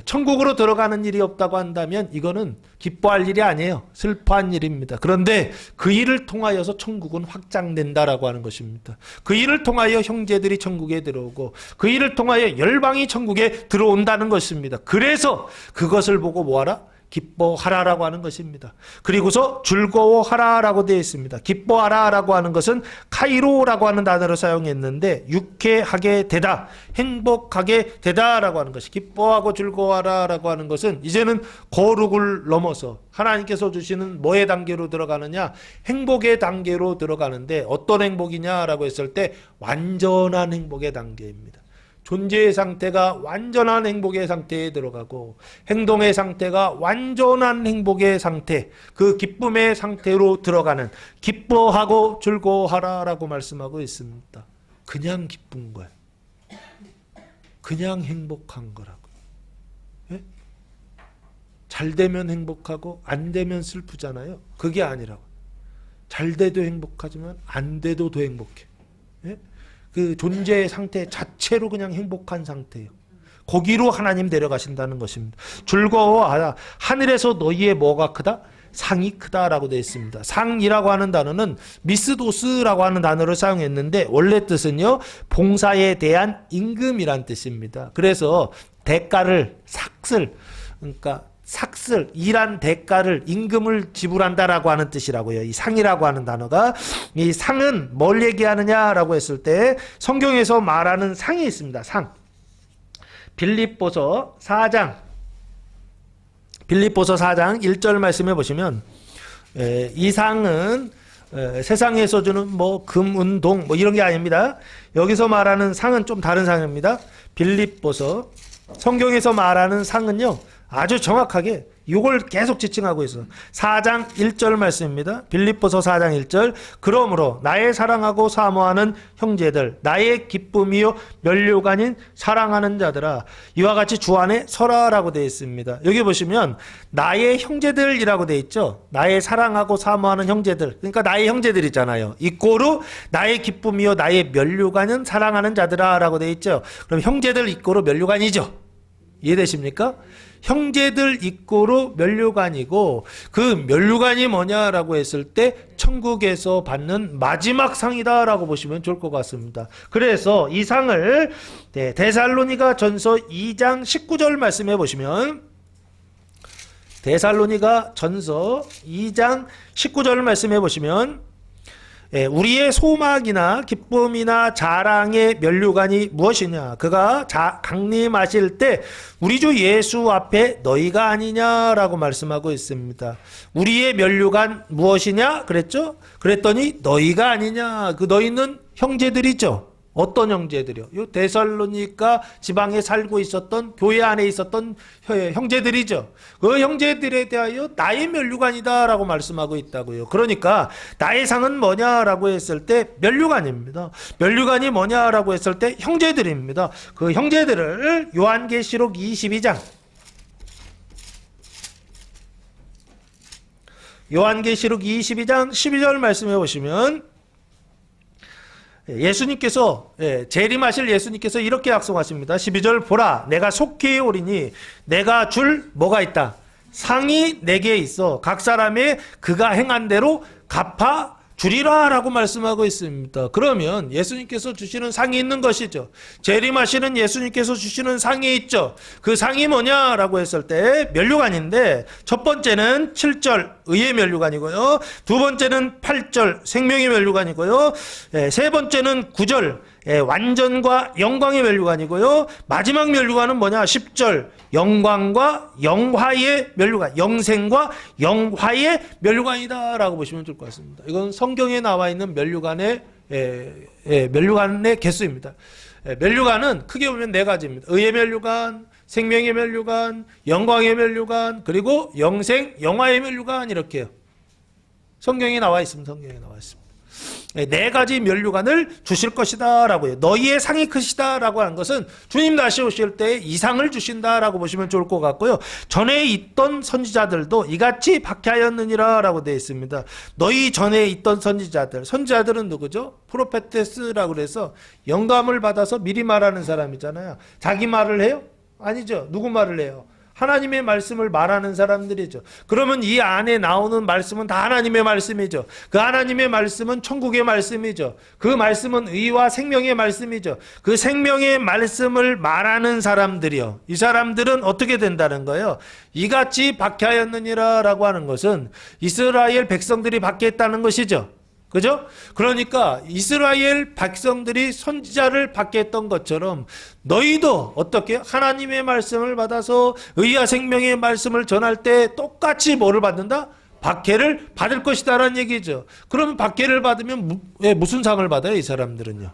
천국으로 들어가는 일이 없다고 한다면 이거는 기뻐할 일이 아니에요. 슬퍼한 일입니다. 그런데 그 일을 통하여서 천국은 확장된다라고 하는 것입니다. 그 일을 통하여 형제들이 천국에 들어오고 그 일을 통하여 열방이 천국에 들어온다는 것입니다. 그래서 그것을 보고 뭐하라? 기뻐하라라고 하는 것입니다. 그리고서 즐거워하라라고 되어 있습니다. 기뻐하라라고 하는 것은 카이로라고 하는 단어를 사용했는데 유쾌하게 되다, 행복하게 되다라고 하는 것이, 기뻐하고 즐거워하라라고 하는 것은 이제는 거룩을 넘어서 하나님께서 주시는 뭐의 단계로 들어가느냐? 행복의 단계로 들어가는데 어떤 행복이냐라고 했을 때 완전한 행복의 단계입니다. 존재의 상태가 완전한 행복의 상태에 들어가고 행동의 상태가 완전한 행복의 상태, 그 기쁨의 상태로 들어가는, 기뻐하고 즐거워하라라고 말씀하고 있습니다. 그냥 기쁜 거예요. 그냥 행복한 거라고. 예? 잘 되면 행복하고 안 되면 슬프잖아요. 그게 아니라고. 잘 돼도 행복하지만 안 돼도 더 행복해. 예? 그 존재의 상태 자체로 그냥 행복한 상태예요. 거기로 하나님 데려가신다는 것입니다. 즐거워하라. 하늘에서 너희의 뭐가 크다? 상이 크다라고 되어 있습니다. 상이라고 하는 단어는 미스도스라고 하는 단어를 사용했는데 원래 뜻은요, 봉사에 대한 임금이란 뜻입니다. 그래서 대가를, 삭슬, 그러니까 삭슬, 일한 대가를, 임금을 지불한다라고 하는 뜻이라고요. 이 상이라고 하는 단어가, 이 상은 뭘 얘기하느냐라고 했을 때 성경에서 말하는 상이 있습니다. 상. 빌립보서 4장 1절 말씀해 보시면 이 상은 세상에서 주는 뭐 금, 은, 동 뭐 이런 게 아닙니다. 여기서 말하는 상은 좀 다른 상입니다. 빌립보서, 성경에서 말하는 상은요, 아주 정확하게 이걸 계속 지칭하고 있어요. 4장 1절 말씀입니다. 빌립보서 4장 1절. 그러므로 나의 사랑하고 사모하는 형제들, 나의 기쁨이요 면류관인 사랑하는 자들아, 이와 같이 주 안에 서라라고 되어 있습니다. 여기 보시면 나의 형제들이라고 되어 있죠. 나의 사랑하고 사모하는 형제들, 그러니까 나의 형제들이잖아요. 이꼬로 나의 기쁨이요 나의 면류관은 사랑하는 자들아 라고 되어 있죠. 그럼 형제들 이꼬로 면류관이죠. 이해되십니까? 형제들 이꼬로 면류관이고, 그 면류관이 뭐냐라고 했을 때 천국에서 받는 마지막 상이다라고 보시면 좋을 것 같습니다. 그래서 이 상을 데살로니가 전서 2장 19절 말씀해 보시면, 데살로니가 전서 2장 19절 말씀해 보시면, 우리의 소망이나 기쁨이나 자랑의 면류관이 무엇이냐? 그가 강림하실 때 우리 주 예수 앞에 너희가 아니냐라고 말씀하고 있습니다. 우리의 면류관 무엇이냐? 그랬죠? 그랬더니 너희가 아니냐. 그 너희는 형제들이죠. 어떤 형제들이요? 요 데살로니가 지방에 살고 있었던, 교회 안에 있었던 형제들이죠. 그 형제들에 대하여 나의 면류관이다라고 말씀하고 있다고요. 그러니까 나의 상은 뭐냐라고 했을 때 면류관입니다. 면류관이 뭐냐라고 했을 때 형제들입니다. 그 형제들을 요한계시록 22장 22장 12절 말씀해 보시면, 예수님께서, 재림하실 예수님께서 이렇게 약속하십니다. 12절, 보라 내가 속히 오리니 내가 줄 뭐가 있다? 상이 내게 있어 각 사람의 그가 행한 대로 갚아 주리라 라고 말씀하고 있습니다. 그러면 예수님께서 주시는 상이 있는 것이죠. 재림하시는 예수님께서 주시는 상이 있죠. 그 상이 뭐냐라고 했을 때 면류관인데, 첫 번째는 7절 의의 면류관이고요, 두 번째는 8절 생명의 면류관이고요, 세 번째는 9절 완전과 영광의 면류관이고요, 마지막 면류관은 뭐냐? 10절 영광과 영화의 면류관, 영생과 영화의 면류관이다라고 보시면 좋을 것 같습니다. 이건 성경에 나와 있는 면류관의 면류관의 개수입니다. 면류관은 크게 보면 네 가지입니다. 의의 면류관, 생명의 면류관, 영광의 면류관, 그리고 영생, 영화의 면류관, 이렇게요. 성경에 나와 있습니다. 성경에 나와 있습니다. 네 가지 면류관을 주실 것이다 라고요. 너희의 상이 크시다 라고 하는 것은 주님 다시 오실 때 이 상을 주신다 라고 보시면 좋을 것 같고요. 전에 있던 선지자들도 이같이 박해하였느니라 라고 되어 있습니다. 너희 전에 있던 선지자들은 누구죠? 프로페테스라고 그래서 영감을 받아서 미리 말하는 사람이잖아요. 자기 말을 해요? 아니죠. 누구 말을 해요? 하나님의 말씀을 말하는 사람들이죠. 그러면 이 안에 나오는 말씀은 다 하나님의 말씀이죠. 그 하나님의 말씀은 천국의 말씀이죠. 그 말씀은 의와 생명의 말씀이죠. 그 생명의 말씀을 말하는 사람들이요. 이 사람들은 어떻게 된다는 거예요? 이같이 박해하였느니라 라고 하는 것은 이스라엘 백성들이 박해했다는 것이죠. 그죠? 그러니까 이스라엘 백성들이 선지자를 받게 했던 것처럼 너희도 어떻게 하나님의 말씀을 받아서 의와 생명의 말씀을 전할 때 똑같이 뭐를 받는다? 박해를 받을 것이다라는 얘기죠. 그러면 박해를 받으면 무슨 상을 받아요? 이 사람들은요.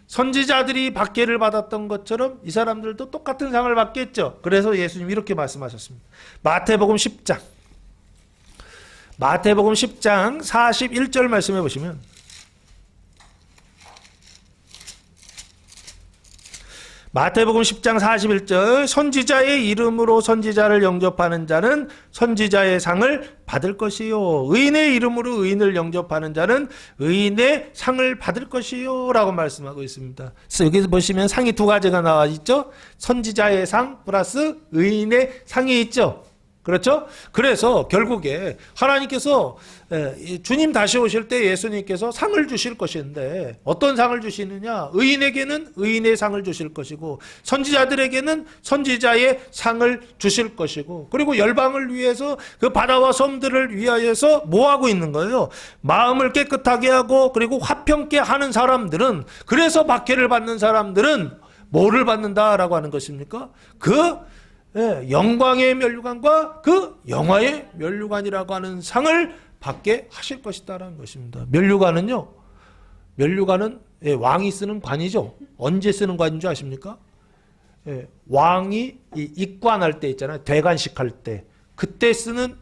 선지자들이 박해를 받았던 것처럼 이 사람들도 똑같은 상을 받겠죠. 그래서 예수님이 이렇게 말씀하셨습니다. 마태복음 10장 41절 말씀해 보시면 마태복음 10장 41절 선지자의 이름으로 선지자를 영접하는 자는 선지자의 상을 받을 것이요 의인의 이름으로 의인을 영접하는 자는 의인의 상을 받을 것이요 라고 말씀하고 있습니다. 그래서 여기 보시면 상이 두 가지가 나와 있죠. 선지자의 상 플러스 의인의 상이 있죠. 그렇죠? 그래서 결국에 하나님께서 주님 다시 오실 때 예수님께서 상을 주실 것인데 어떤 상을 주시느냐? 의인에게는 의인의 상을 주실 것이고 선지자들에게는 선지자의 상을 주실 것이고 그리고 열방을 위해서 그 바다와 섬들을 위하여서 뭐 하고 있는 거예요? 마음을 깨끗하게 하고 그리고 화평케 하는 사람들은 그래서 박해를 받는 사람들은 뭐를 받는다라고 하는 것입니까? 영광의 면류관과 그 영화의 면류관이라고 하는 상을 받게 하실 것이다라는 것입니다. 면류관은요. 면류관은 왕이 쓰는 관이죠. 언제 쓰는 관인 줄 아십니까? 왕이 입관할 때 있잖아요. 대관식 할 때. 그때 쓰는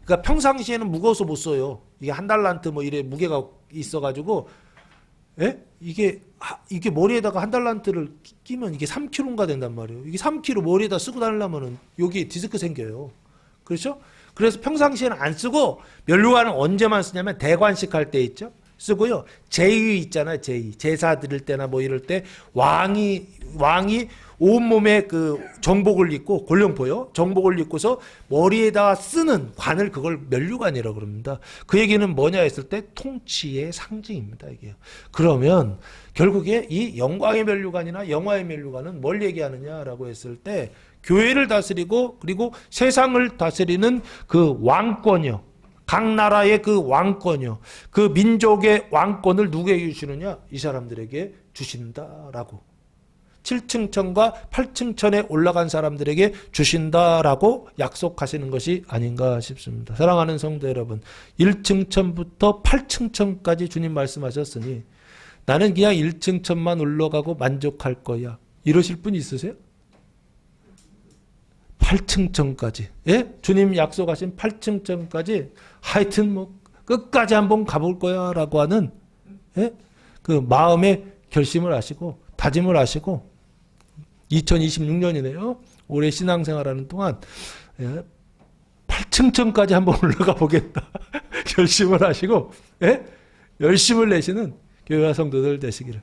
그러니까 평상시에는 무거워서 못 써요. 이게 한 달란트 뭐 이래 무게가 있어 가지고 이게 머리에다가 한 달란트를 끼면 이게 3kg인가 된단 말이에요. 이게 3kg 머리에다 쓰고 다니려면은 여기 디스크 생겨요. 그렇죠? 그래서 평상시에는 안 쓰고 면류관은 언제만 쓰냐면 대관식 할 때 있죠. 쓰고요. 제의 있잖아요. 제사 드릴 때나 뭐 이럴 때 왕이 온몸에 그 정복을 입고 골룡포요. 정복을 입고서 머리에다가 쓰는 관을 그걸 면류관이라고 그럽니다. 그 얘기는 뭐냐 했을 때 통치의 상징입니다. 이게. 그러면 결국에 이 영광의 면류관이나 영화의 면류관은 뭘 얘기하느냐라고 했을 때 교회를 다스리고 그리고 세상을 다스리는 그 왕권이요. 각 나라의 그 왕권이요. 그 민족의 왕권을 누구에게 주시느냐? 이 사람들에게 주신다라고. 7층 천과 8층 천에 올라간 사람들에게 주신다라고 약속하시는 것이 아닌가 싶습니다. 사랑하는 성도 여러분, 1층 천부터 8층 천까지 주님 말씀하셨으니 나는 그냥 1층 천만 올라가고 만족할 거야. 이러실 분 있으세요? 8층 천까지. 예? 주님 약속하신 8층 천까지 하여튼 뭐 끝까지 한번 가볼 거야 라고 하는 그 마음의 결심을 하시고 다짐을 하시고 2026년이네요. 올해 신앙생활하는 동안 8층 천까지 한번 올라가 보겠다. 결심을 하시고 열심을 내시는 교회와 성도들 되시기를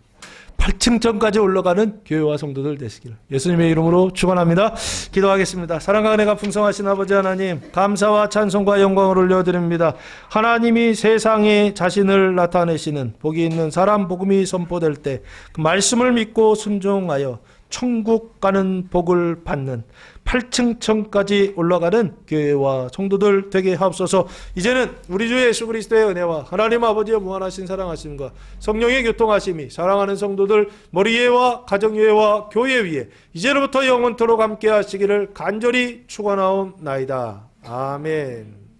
8층 천까지 올라가는 교회와 성도들 되시기를 예수님의 이름으로 축원합니다. 기도하겠습니다. 사랑과 은혜가 풍성하신 아버지 하나님 감사와 찬송과 영광을 올려드립니다. 하나님이 세상에 자신을 나타내시는 복이 있는 사람 복음이 선포될 때 그 말씀을 믿고 순종하여 천국 가는 복을 받는 8층 천까지 올라가는 교회와 성도들 되게 하옵소서. 이제는 우리 주 예수 그리스도의 은혜와 하나님 아버지의 무한하신 사랑하심과 성령의 교통하심이 사랑하는 성도들 머리 위에와 가정 위에와 교회 위에 이제로부터 영원토록 함께 하시기를 간절히 축원하옵나이다. 아멘.